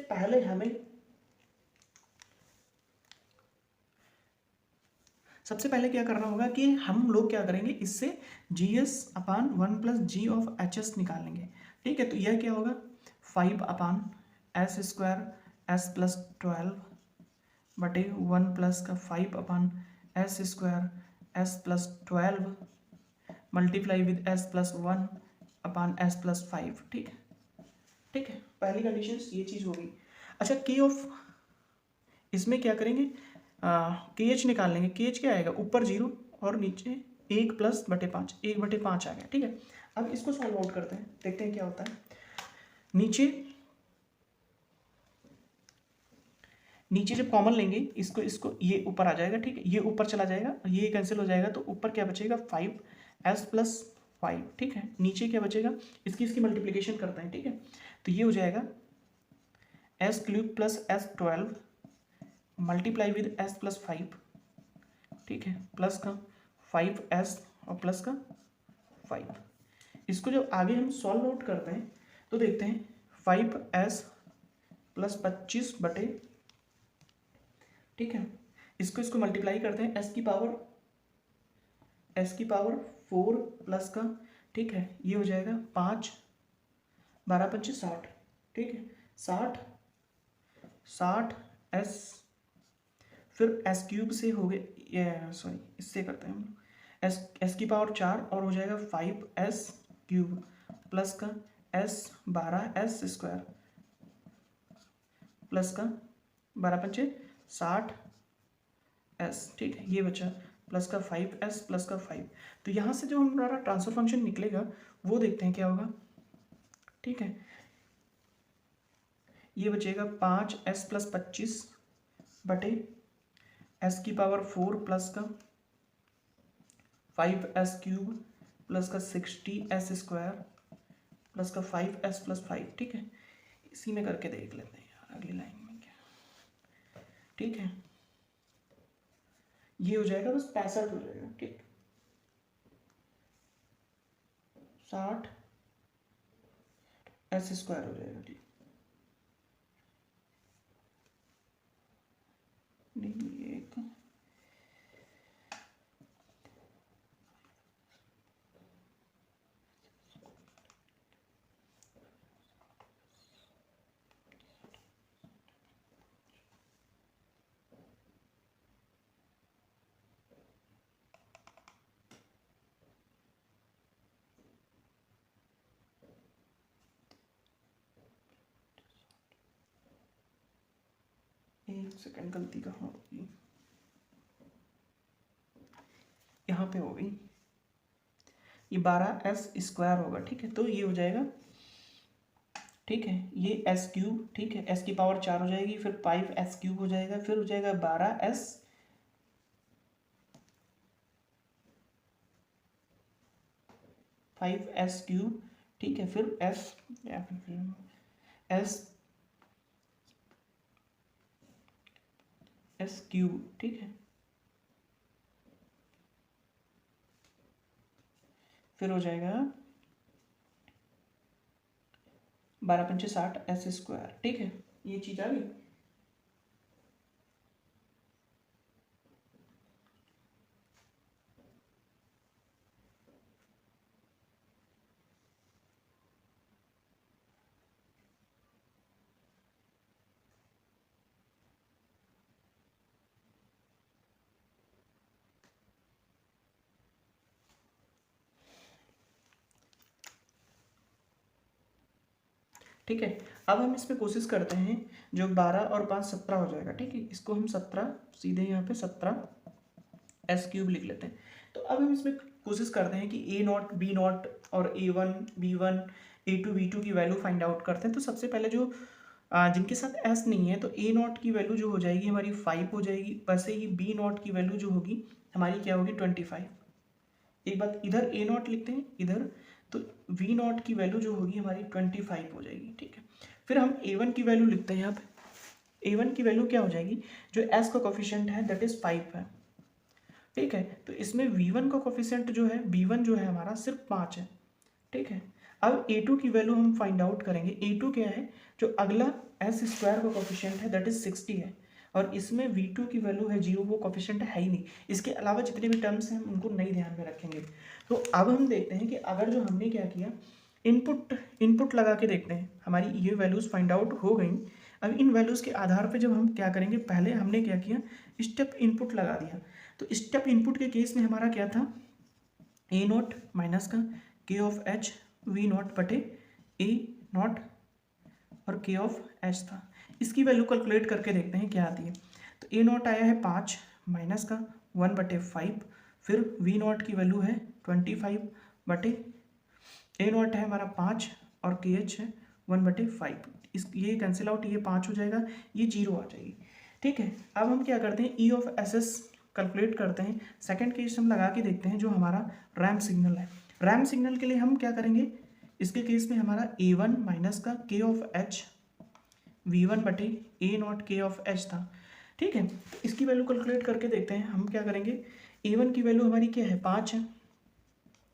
पहले क्या करना होगा कि हम लोग क्या करेंगे, इससे GS/1 + G ऑफ HS निकालेंगे, ठीक है। तो यह क्या होगा 5/s² s+12 बटे 1 प्लस का 5/s² s+12 multiply with s+1/s+5, ठीक है, ठीक है। पहली कंडीशन ये चीज़ होगी। अच्छा, के ऑफ इसमें क्या करेंगे, KH निकाल लेंगे। KH क्या आएगा, ऊपर 0 और नीचे 1 + बटे 5, 1/5 आ गया, ठीक है। अब इसको सॉल्व आउट करते हैं, देखते हैं क्या होता है। नीचे जब कॉमन लेंगे इसको ये ऊपर आ जाएगा, ठीक है, ये ऊपर चला जाएगा, ये कैंसिल हो जाएगा, तो ऊपर क्या बचेगा 5s+5, ठीक है। नीचे क्या बचेगा, इसकी मल्टीप्लिकेशन करते हैं, ठीक है। तो ये हो जाएगा s³ + s12 multiply with s+5, ठीक है, प्लस का 5s और प्लस का 5। इसको जब आगे हम सॉल्व आउट करते हैं तो देखते हैं 5s + 25 बटे, ठीक है, इसको मल्टीप्लाई करते हैं s की पावर 4 प्लस का, ठीक है, ये हो जाएगा 5 12 25 60, ठीक है, 60 s, फिर s³ से हो गए, सॉरी इससे करते हैं हम s की पावर 4 और हो जाएगा 5s³ प्लस का s12s² प्लस का 12 पंचे 60s, ठीक है, ये बचा प्लस का 5s प्लस का 5। तो यहाँ से जो हमारा ट्रांसफर फंक्शन निकलेगा वो देखते हैं क्या होगा, ठीक है। ये बचेगा 5s + 25 बटे s की पावर 4 प्लस का 5s³ प्लस का 60s² प्लस का 5s+5, ठीक है। इसी में करके देख लेते हैं यार अगली लाइन में क्या, ठीक है। ये हो जाएगा बस 65 हो जाएगा, ठीक, 60s² हो जाएगा, ठीक। नहीं एक सेकंड गलती कहाँ होगी, यहाँ पे हो गई, ये 12s² होगा, ठीक है। तो ये हो जाएगा, ठीक है, ये s³, ठीक है, s की पावर 4 हो जाएगी, फिर 5s³ हो जाएगा, फिर हो जाएगा 5s³, ठीक है, फिर s³, ठीक है, फिर हो जाएगा 12×5 = 60s², ठीक है, ये चीज आ गई। ठीक है, अब हम इसमें कोशिश करते हैं, जो 12 और 5 17 हो जाएगा, ठीक है, इसको हम 17 सीधे यहाँ पे 17s³ लिख लेते हैं। तो अब हम इसमें कोशिश करते हैं कि A0 B0 और A1 B1 A2 B2 की वैल्यू फाइंड आउट करते हैं। तो सबसे पहले जो जिनके साथ S नहीं है, तो A0 की वैल्यू जो हो जाएगी हमारी 5 हो जाएगी, वैसे ही B0 की वैल्यू जो होगी हमारी क्या होगी 25। एक बात इधर A0 लिखते हैं इधर, तो V0 की वैल्यू जो होगी हमारी 25 हो जाएगी, ठीक है। फिर हम A1 की वैल्यू लिखते हैं यहाँ पे, A1 की वैल्यू क्या हो जाएगी, जो S का कोफिशिएंट है दैट इज 5 है, ठीक है। तो इसमें V1 का कोफिशिएंट जो है B1 जो है हमारा सिर्फ 5 है, ठीक है। अब A2 की वैल्यू हम फाइंड आउट करेंगे। A2 क्या है, जो अगला s² का कोफिशिएंट है दैट इज 60 है, और इसमें V2 की वैल्यू है 0, वो कोफिशिएंट है ही नहीं। इसके अलावा जितने भी टर्म्स हैं हम उनको नहीं ध्यान में रखेंगे। तो अब हम देखते हैं कि अगर जो हमने क्या किया, इनपुट लगा के देखते हैं, हमारी ये वैल्यूज़ फाइंड आउट हो गई। अब इन वैल्यूज़ के आधार पे जब हम क्या करेंगे, पहले हमने क्या किया, स्टेप इनपुट लगा दिया। तो स्टेप इनपुट के केस में हमारा क्या था, A0 माइनस का K(h) V0 बटे A0 और K(h) था। इसकी वैल्यू कैलकुलेट करके देखते हैं क्या आती है। तो A0 आया है 5 माइनस का 1/5, फिर V0 की वैल्यू है 25 बटे A0 है हमारा 5 और KH है 1/5। ये कैंसिल आउट, ये 5 हो जाएगा, ये 0 आ जाएगी, ठीक है। अब हम क्या करते हैं, E(s) कैलकुलेट करते हैं। सेकंड केस हम लगा के देखते हैं, जो हमारा रैम्प सिग्नल है। रैम्प सिग्नल के लिए हम क्या करेंगे, इसके केस में हमारा A1 माइनस का K(h) V1 बटे A0 K(h) था, ठीक है। तो इसकी वैल्यू कैलकुलेट करके देखते हैं। हम क्या करेंगे, A1 की वैल्यू हमारी क्या है 5 है,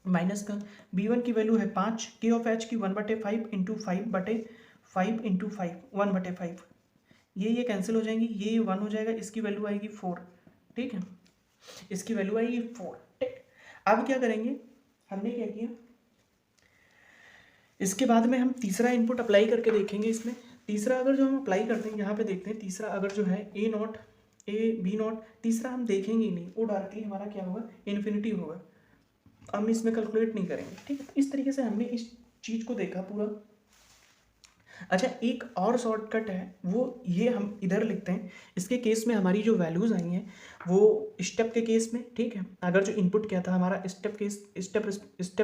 माइनस का B1 की वैल्यू है 5, K(h) की 1/5 इंटू 5/5 इंटू 5 1/5, ये कैंसिल हो जाएंगी, ये 1 हो जाएगा, इसकी वैल्यू आएगी 4, ठीक है, इसकी वैल्यू आएगी 4, ठीक। अब क्या करेंगे, हमने क्या किया, इसके बाद में हम तीसरा इनपुट अप्लाई करके देखेंगे। इसमें तीसरा अगर जो हम अप्लाई करते हैं, यहाँ पे देखते हैं, तीसरा अगर जो है A0 B0, तीसरा हम देखेंगे ही नहीं, वो डायरेक्टली हमारा क्या होगा, इन्फिनिटी होगा, हम इसमें कैलकुलेट नहीं करेंगे, ठीक है। इस तरीके से हमने इस चीज़ को देखा पूरा। अच्छा, एक और शॉर्टकट है, वो ये हम इधर लिखते हैं। इसके केस में हमारी जो वैल्यूज़ आई हैं वो स्टेप के केस में, ठीक है, अगर जो इनपुट क्या था हमारा स्टेप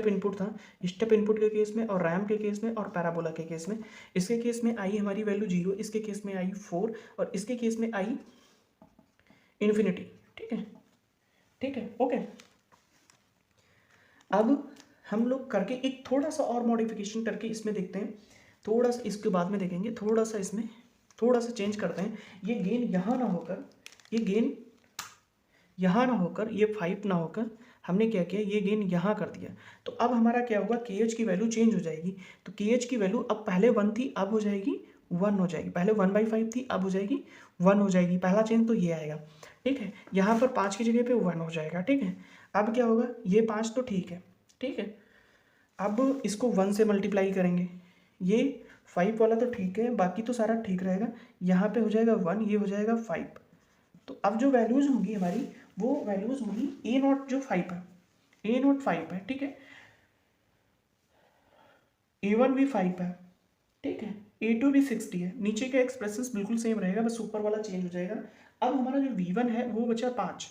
इनपुट था, स्टेप इनपुट के केस में, और रैम के केस में, और पैराबोला के केस में। इसके केस में आई हमारी वैल्यू 0, इसके केस में आई 4, और इसके केस में आई इन्फिनिटी, ठीक है, ठीक है, ओके। अब हम लोग करके एक थोड़ा सा और मॉडिफिकेशन करके इसमें देखते हैं, थोड़ा सा इसके बाद में देखेंगे, थोड़ा सा इसमें थोड़ा सा चेंज करते हैं। ये गेन यहाँ ना होकर, ये गेन यहाँ ना होकर, ये 5 ना होकर, हमने क्या किया, ये गेन यहाँ कर दिया। तो अब हमारा क्या होगा, KH की वैल्यू चेंज हो जाएगी। तो KH की वैल्यू अब पहले 1 थी, अब हो जाएगी 1 हो जाएगी, पहले 1/5 थी, अब हो जाएगी 1 हो जाएगी। पहला चेंज तो ये आएगा, ठीक है। यहाँ पर 5 की जगह पे 1 हो जाएगा, ठीक है। अब क्या होगा, ये 5 तो ठीक है, ठीक है। अब इसको 1 से मल्टीप्लाई करेंगे, ये 5 वाला तो ठीक है, बाकी तो सारा ठीक रहेगा। यहाँ पे हो जाएगा 1, ये हो जाएगा 5। तो अब जो वैल्यूज़ होंगी हमारी, वो वैल्यूज़ होंगी A0 जो 5 है, A0 5 है, ठीक है, A1 भी 5 है, ठीक है, A2 भी 60 है। नीचे का एक्सप्रेशंस बिल्कुल सेम रहेगा, बस ऊपर वाला चेंज हो जाएगा। अब हमारा जो V1 है वो बचा 5।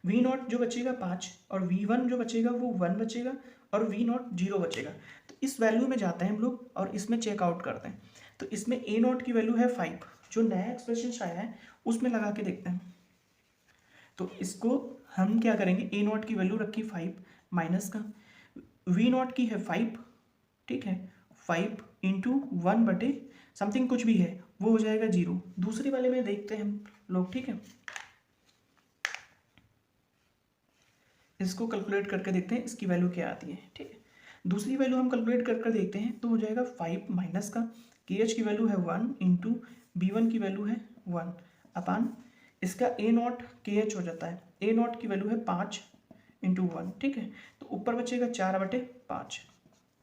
वी नॉट जो बचेगा 5 और वी वन जो बचेगा वो 1 बचेगा और वी नॉट 0 बचेगा। तो इस वैल्यू में जाते हैं हम लोग और इसमें चेकआउट करते हैं। तो इसमें ए नॉट की वैल्यू है 5, जो नया एक्सप्रेशन आया है उसमें लगा के देखते हैं। तो इसको हम क्या करेंगे, ए नॉट की वैल्यू रखी 5 माइनस का वी नॉट की है 5, ठीक है, 5 इंटू 1 बटे समथिंग कुछ भी है वो हो जाएगा 0। दूसरे वाले में देखते हैं हम लोग, ठीक है, इसको कैलकुलेट करके देखते हैं इसकी वैल्यू क्या आती है। ठीक है, दूसरी वैल्यू हम कैलकुलेट करके देखते हैं तो हो जाएगा 5 माइनस का के एच की वैल्यू है 1 इंटू बी वन की वैल्यू है 1 अपान इसका ए नॉट के एच हो जाता है, ए नॉट की वैल्यू है 5 इंटू 1। ठीक है, तो ऊपर बचेगा 4/5।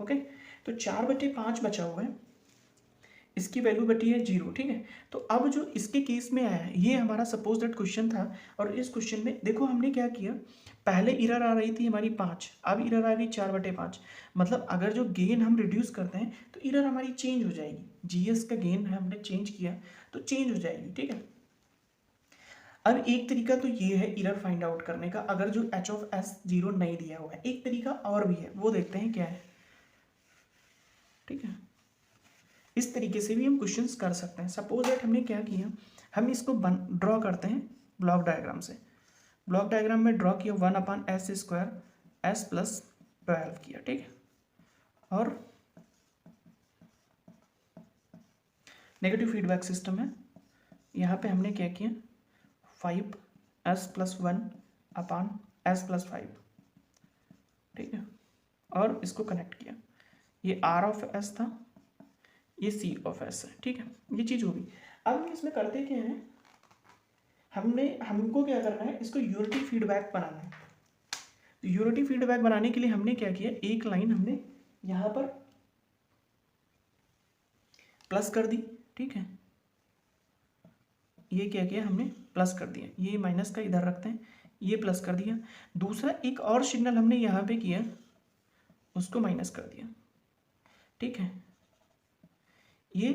ओके, तो 4/5 बचा हुआ है, इसकी वैल्यू बटी है 0। ठीक है, तो अब जो इसके केस में आया है ये हमारा सपोज दैट क्वेश्चन था और इस क्वेश्चन में देखो हमने क्या किया, पहले इरर आ रही थी हमारी 5, अब इरर आ गई 4/5। मतलब अगर जो गेन हम रिड्यूस करते हैं तो इरर हमारी चेंज हो जाएगी, जीएस का गेन हमने चेंज किया तो चेंज हो जाएगी। ठीक है, अब एक तरीका तो ये है इरर फाइंड आउट करने का, अगर जो एच ऑफ एस 0 नहीं दिया हुआ है। एक तरीका और भी है, वो देखते हैं क्या है। ठीक है, इस तरीके से भी हम क्वेश्चंस कर सकते हैं। सपोज दैट हमने क्या किया, हम इसको ड्रॉ करते हैं ब्लॉक डायग्राम से। ब्लॉक डायग्राम में ड्रॉ किया 1/s² s प्लस 12 किया। ठीक है, और नेगेटिव फीडबैक सिस्टम है, यहाँ पे हमने क्या किया 5s + 1/s+5। ठीक है, और इसको कनेक्ट किया, ये r ऑफ s था, ये c ऑफ s है। ठीक है, ये चीज़ होगी। अब हम इसमें करते क्या है, हमको क्या करना है, इसको यूनिटी फीडबैक बनाना है। तो यूनिटी फीडबैक बनाने के लिए हमने क्या किया, एक लाइन हमने यहाँ पर प्लस कर दी। ठीक है, ये क्या किया हमने प्लस कर दिया, ये माइनस का इधर रखते हैं, ये प्लस कर दिया। दूसरा एक और सिग्नल हमने यहाँ पे किया, उसको माइनस कर दिया। ठीक है, ये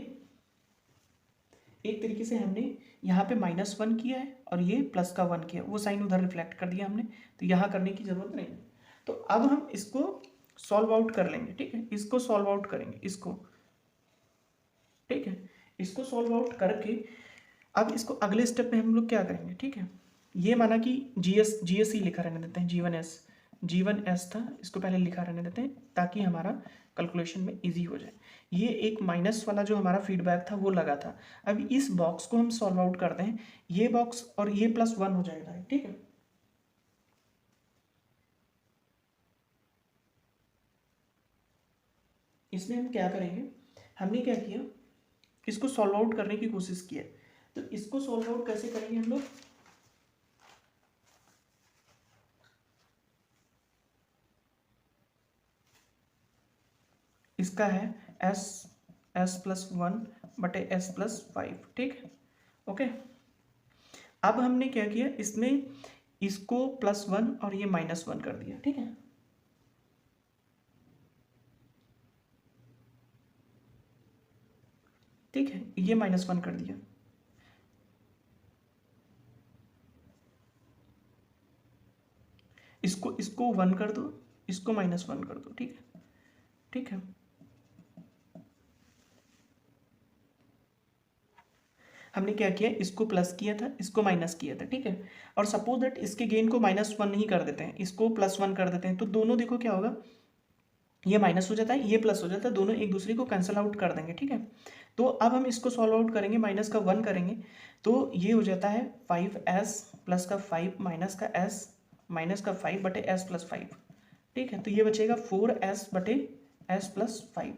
एक तरीके से हमने यहाँ पे -1 किया है और ये +1 किया, वो साइन उधर रिफ्लेक्ट कर दिया हमने, तो यहाँ करने की ज़रूरत नहीं है। तो अब हम इसको सॉल्व आउट कर लेंगे। ठीक है, इसको सॉल्व आउट करेंगे, इसको। ठीक है, इसको सॉल्व आउट करके अब इसको अगले स्टेप में हम लोग क्या करेंगे। ठीक है, ये माना कि GSE लिखा रहने देते हैं, G1s था, इसको पहले लिखा रहने देते हैं ताकि हमारा कैलकुलेशन में इजी हो जाए। ये एक माइनस वाला जो हमारा फीडबैक था वो लगा था। अब इस बॉक्स को हम सॉल्व आउट करते हैं, ये बॉक्स और ये +1 हो जाएगा। ठीक है, इसमें हम क्या करेंगे, हमने क्या किया, इसको सॉल्व आउट करने की कोशिश की है। तो इसको सॉल्व आउट कैसे करेंगे हम लोग, इसका है s+1/s+5। ठीक है, ओके। अब हमने क्या किया, इसमें इसको +1 और ये -1 कर दिया। ठीक है, ठीक है, ये -1 कर दिया, इसको 1 कर दो, इसको -1 कर दो। ठीक है, ठीक है, हमने क्या किया, इसको प्लस किया था, इसको माइनस किया था। ठीक है, और सपोज दैट इसके गेन को -1 नहीं कर देते हैं, इसको +1 कर देते हैं, तो दोनों देखो क्या होगा, ये माइनस हो जाता है, ये प्लस हो जाता है, दोनों एक दूसरे को कैंसिल आउट कर देंगे। ठीक है, तो अब हम इसको सॉल्व आउट करेंगे, माइनस का 1 करेंगे तो ये हो जाता है 5s प्लस का 5 माइनस का s माइनस का 5/s+5। ठीक है, तो ये बचेगा 4s/s+5।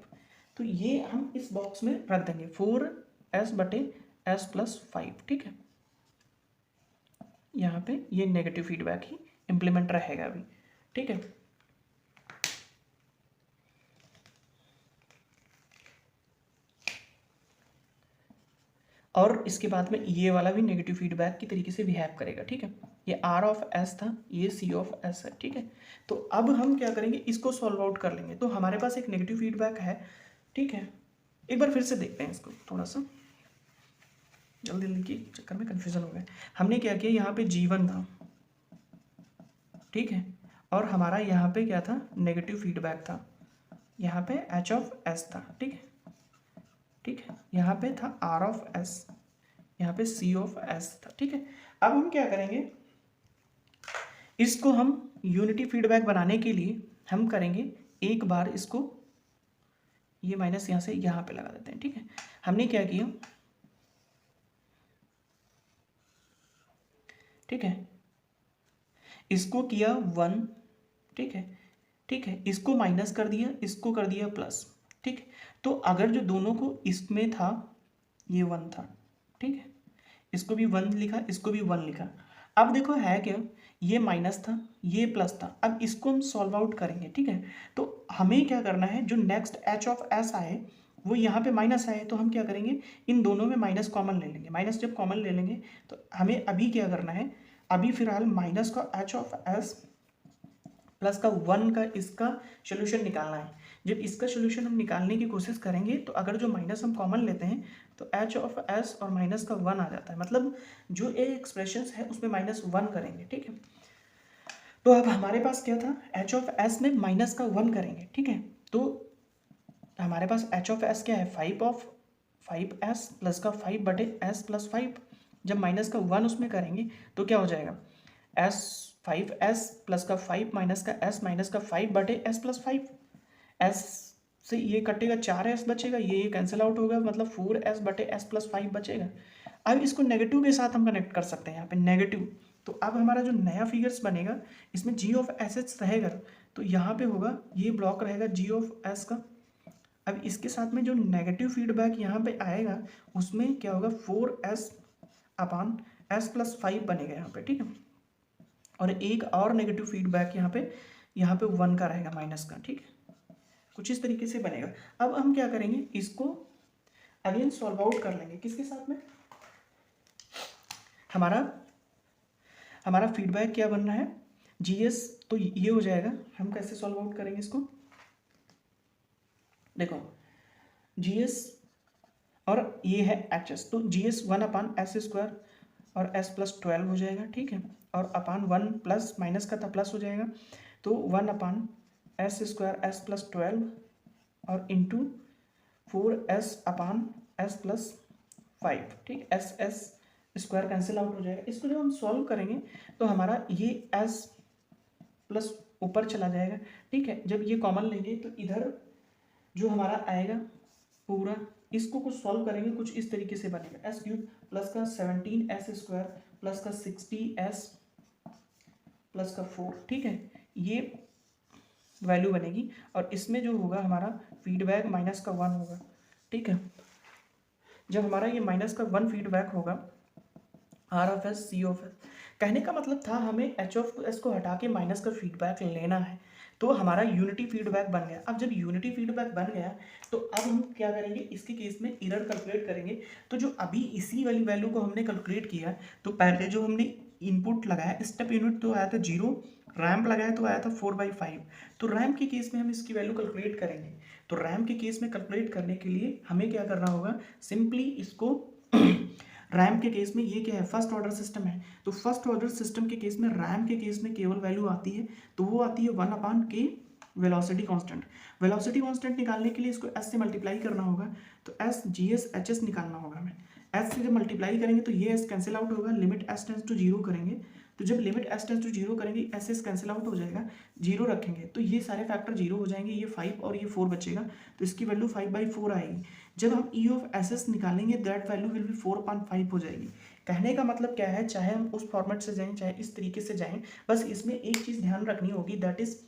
तो ये हम इस बॉक्स में रख देंगे 4s/s+5। ठीक है, यहाँ पे ये नेगेटिव फीडबैक ही इम्प्लीमेंट रहेगा अभी। ठीक है, और इसके बाद में ये वाला भी नेगेटिव फीडबैक की तरीके से बिहेव करेगा। ठीक है, ये R ऑफ S था, ये C ऑफ S है। ठीक है, तो अब हम क्या करेंगे, इसको सॉल्व आउट कर लेंगे। तो हमारे पास एक नेगेटिव फीडबैक है। ठीक है, एक बार फिर से देखते हैं इसको, थोड़ा सा जल्दी जल्दी के चक्कर में कन्फ्यूजन हो गया। हमने क्या किया, यहाँ पे G1 था, ठीक है, और हमारा यहाँ पे क्या था, नेगेटिव फीडबैक था, यहाँ पे एच ऑफ एस था, ठीक है, ठीक है, यहाँ पे था आर ऑफ एस, यहाँ पे सी ऑफ एस था, ठीक है। अब हम क्या करेंगे, इसको हम यूनिटी फीडबैक बनाने के लिए हम करेंगे एक बार इसको, ये माइनस यहाँ से यहाँ पे लगा देते हैं, ठीक है। हमने क्या किया, ठीक है, इसको किया 1, ठीक है, ठीक है, इसको माइनस कर दिया, इसको कर दिया प्लस, ठीक है। तो अगर जो दोनों को इसमें था ये 1 था, ठीक है, इसको भी 1 लिखा, इसको भी 1 लिखा। अब देखो है क्या, ये माइनस था, ये प्लस था, अब इसको हम सॉल्व आउट करेंगे, ठीक है। तो हमें क्या करना है, जो नेक्स्ट एच ऑफ एस आए वो यहाँ पे माइनस आए, तो हम क्या करेंगे, इन दोनों में माइनस कॉमन ले लेंगे। माइनस जब कॉमन ले लेंगे तो हमें अभी क्या करना है, अभी फिलहाल माइनस का एच ऑफ एस प्लस का 1 का इसका सोल्यूशन निकालना है। जब इसका सोल्यूशन हम निकालने की कोशिश करेंगे तो अगर जो माइनस हम कॉमन लेते हैं तो एच ऑफ एस और माइनस का 1 आ जाता है, मतलब जो ए एक्सप्रेशंस है उसमें -1 करेंगे, ठीक है। तो अब हमारे पास क्या था, एच ऑफ एस में माइनस का 1 करेंगे, ठीक है। तो हमारे पास एच ऑफ एस क्या है, 5 प्लस का 5/s प्लस 5। जब माइनस का 1 उसमें करेंगे तो क्या हो जाएगा, एस 5s प्लस का 5 माइनस का s माइनस का 5/s प्लस 5। s से ये कटेगा, 4s बचेगा, ये कैंसिल आउट होगा, मतलब 4s/s प्लस 5 बचेगा। अब इसको नेगेटिव के साथ हम कनेक्ट कर सकते हैं, यहाँ पे नेगेटिव। तो अब हमारा जो नया फिगर्स बनेगा इसमें g ऑफ एस रहेगा, तो यहाँ पे होगा, ये ब्लॉक रहेगा g ऑफ s का। अब इसके साथ में जो नेगेटिव फीडबैक यहाँ पे आएगा उसमें क्या होगा, 4s/s प्लस 5 बनेगा यहाँ पे, ठीक है। और एक और नेगेटिव फीडबैक यहाँ पे 1 का रहेगा, माइनस का, ठीक है। कुछ इस तरीके से बनेगा। अब हम क्या करेंगे, इसको अगेन सॉल्व आउट कर लेंगे, किसके साथ में, हमारा फीडबैक क्या बनना है, जीएस, तो ये हो जाएगा। हम कैसे सॉल्व आउट करेंगे इसको, देखो जीएस और ये है एचएस, तो जीएस 1/s² और s प्लस 12 हो जाएगा, ठीक है। और अपान 1 प्लस माइनस का था प्लस हो जाएगा, तो 1/s² s प्लस 12 और इंटू 4s/s प्लस 5, ठीक। s स्क्वायर कैंसिल आउट हो जाएगा। इसको जब हम सॉल्व करेंगे तो हमारा ये s प्लस ऊपर चला जाएगा, ठीक है। जब ये कॉमन लेंगे तो इधर जो हमारा आएगा पूरा, इसको कुछ सॉल्व करेंगे, कुछ इस तरीके से बनेगा, s³ प्लस का 17s² प्लस का 60s प्लस का 4, ठीक है। ये वैल्यू बनेगी और इसमें जो होगा हमारा फीडबैक माइनस का 1 होगा, ठीक है। जब हमारा ये माइनस का 1 फीडबैक होगा, R of s C of s, कहने का मतलब था हमें एच ऑफ एस को हटा के माइनस का फीडबैक लेना है, तो हमारा यूनिटी फीडबैक बन गया। अब जब यूनिटी फीडबैक बन गया तो अब हम क्या करेंगे, इसके केस में एरर कैलकुलेट करेंगे। तो जो अभी इसी वाली वैल्यू को हमने कैलकुलेट किया, तो पहले जो हमने इनपुट लगाया, स्टेप यूनिट तो आया था 0, रैम्प लगाया तो आया था 4/5। तो रैम्प के केस में हम इसकी वैल्यू कैलकुलेट करेंगे। तो रैम्प के केस में कैलकुलेट करने के लिए हमें क्या करना होगा, सिंपली इसको रैम के केस में ये क्या है, फर्स्ट ऑर्डर सिस्टम है, तो फर्स्ट ऑर्डर सिस्टम के केस में, रैम के केस में केवल वैल्यू आती है, तो वो आती है 1/k velocity constant. Velocity constant निकालने के लिए इसको s से मल्टीप्लाई करना होगा, तो s gs hs निकालना होगा हमें। s से जब मल्टीप्लाई करेंगे तो ये s कैंसिल आउट होगा, लिमिट s टेंड्स टू 0 करेंगे, तो जब लिमिट s टेंड्स टू 0 करेंगे s कैंसिल आउट हो जाएगा, 0 रखेंगे तो ये सारे फैक्टर 0 हो जाएंगे, ये 5 और ये 4 बचेगा, तो इसकी वैल्यू 5/4 आएगी। जब हम e ऑफ एस निकालेंगे दैट वैल्यू विल बी 4/5 हो जाएगी। कहने का मतलब क्या है, चाहे हम उस फॉर्मेट से जाएं चाहे इस तरीके से जाएं, बस इसमें एक चीज़ ध्यान रखनी होगी, दैट इज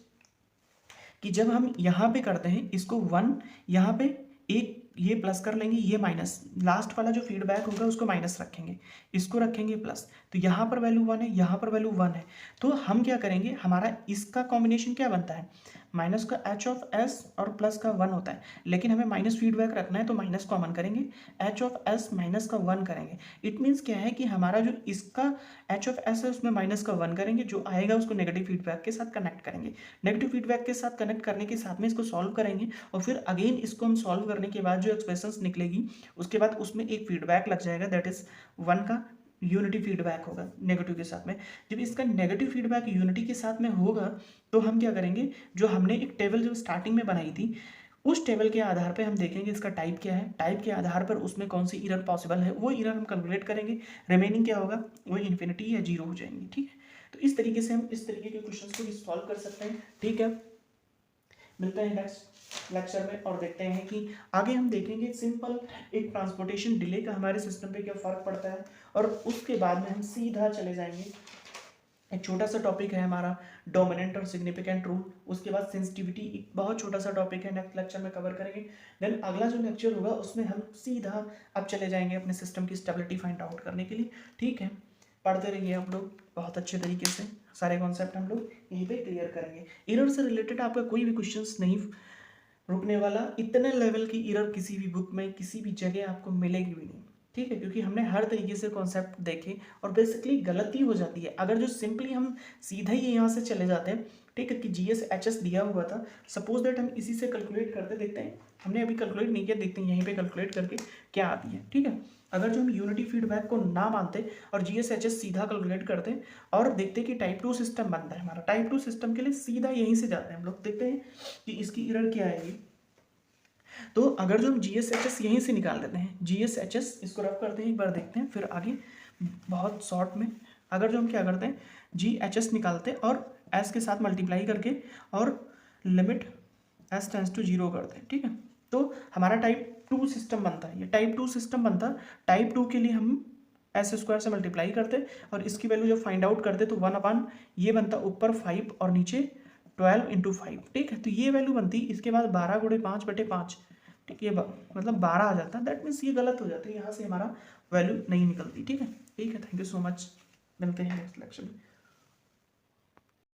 कि जब हम यहाँ पे करते हैं इसको 1, यहाँ पे एक ये प्लस कर लेंगे, ये माइनस, लास्ट वाला जो फीडबैक होगा उसको माइनस रखेंगे, इसको रखेंगे प्लस, तो यहाँ पर वैल्यू 1 है, यहाँ पर वैल्यू 1 है, तो हम क्या करेंगे, हमारा इसका कॉम्बिनेशन क्या बनता है, माइनस का एच ऑफ एस और प्लस का 1 होता है, लेकिन हमें माइनस फीडबैक रखना है तो माइनस कॉमन करेंगे, एच ऑफ एस माइनस का 1 करेंगे। इट मीन्स क्या है कि हमारा जो इसका एच ऑफ एस है उसमें माइनस का 1 करेंगे, जो आएगा उसको नेगेटिव फीडबैक के साथ कनेक्ट करेंगे। नेगेटिव फीडबैक के साथ कनेक्ट करने के साथ में इसको सॉल्व करेंगे, और फिर अगेन इसको हम सॉल्व करने के बाद जो एक्सप्रेशंस निकलेगी उसके बाद उसमें एक फीडबैक लग जाएगा, दैट इज 1 का, यूनिटी फीडबैक होगा नेगेटिव के साथ में। जब इसका नेगेटिव फीडबैक यूनिटी के साथ में होगा तो हम क्या करेंगे, जो हमने एक टेबल जो स्टार्टिंग में बनाई थी उस टेबल के आधार पे हम देखेंगे इसका टाइप क्या है, टाइप के आधार पर उसमें कौन सी एरर पॉसिबल है वो एरर हम कैलकुलेट करेंगे, रिमेनिंग क्या होगा वो इन्फिनिटी या जीरो हो जाएंगे। ठीक है, तो इस तरीके से हम इस तरीके के क्वेश्चंस को भी सॉल्व कर सकते हैं। ठीक है, मिलते हैं नेक्स्ट लेक्चर में और देखते हैं कि आगे हम देखेंगे सिंपल एक ट्रांसपोर्टेशन डिले का हमारे सिस्टम पे क्या फ़र्क पड़ता है, और उसके बाद में हम सीधा चले जाएंगे, एक छोटा सा टॉपिक है हमारा डोमिनेंट और सिग्निफिकेंट रूल, उसके बाद सेंसिटिविटी एक बहुत छोटा सा टॉपिक है, नेक्स्ट लेक्चर में कवर करेंगे। देन अगला जो लेक्चर होगा उसमें हम सीधा अब चले जाएंगे अपने सिस्टम की स्टेबिलिटी फाइंड आउट करने के लिए। ठीक है, पढ़ते रहिए आप लोग बहुत अच्छे तरीके से, सारे कॉन्सेप्ट हम लोग यहीं पे क्लियर करेंगे। एरर से रिलेटेड आपका कोई भी क्वेश्चंस नहीं रुकने वाला, इतने लेवल की एरर किसी भी बुक में किसी भी जगह आपको मिलेगी भी नहीं। ठीक है, क्योंकि हमने हर तरीके से कॉन्सेप्ट देखे और बेसिकली गलती हो जाती है अगर जो सिंपली हम सीधा ही यहाँ से चले जाते हैं। ठीक है, कि GSHS दिया हुआ था, सपोज दैट हम इसी से कैलकुलेट करते, देखते हैं हमने अभी कैलकुलेट नहीं किया, देखते हैं यहीं पे कैलकुलेट करके क्या आती है। ठीक है, अगर जो हम यूनिटी फीडबैक को ना मानते और GSHS सीधा कैलकुलेट करते और देखते कि टाइप 2 सिस्टम बनता है हमारा, टाइप 2 सिस्टम के लिए सीधा यहीं से जाते हैं हम लोग, देखते हैं कि इसकी एरर क्या आएगी। तो अगर जो हम GSHS यहीं से निकाल देते हैं, GSHS इसको रफ करते हैं एक बार, देखते हैं फिर आगे बहुत शॉर्ट में। अगर जो हम क्या करते हैं GHS निकालते हैं और S के साथ मल्टीप्लाई करके और लिमिट S टेंस टू 0 करते हैं। ठीक है, तो हमारा टाइप 2 सिस्टम बनता है, ये टाइप 2 सिस्टम बनता है। टाइप 2 के लिए हम S² से मल्टीप्लाई करते और इसकी वैल्यू जब फाइंड आउट करते तो 1/, ये बनता ऊपर 5 और नीचे 12 × 5। ठीक है, तो ये वैल्यू बनती, इसके बाद 12 × 5/5। ठीक है, मतलब 12 आ जाता है, दैट मीन्स ये गलत हो जाता है, यहाँ से हमारा वैल्यू नहीं निकलती। ठीक है, थैंक यू सो मच, मिलते हैं नेक्स्ट लेक्चर में।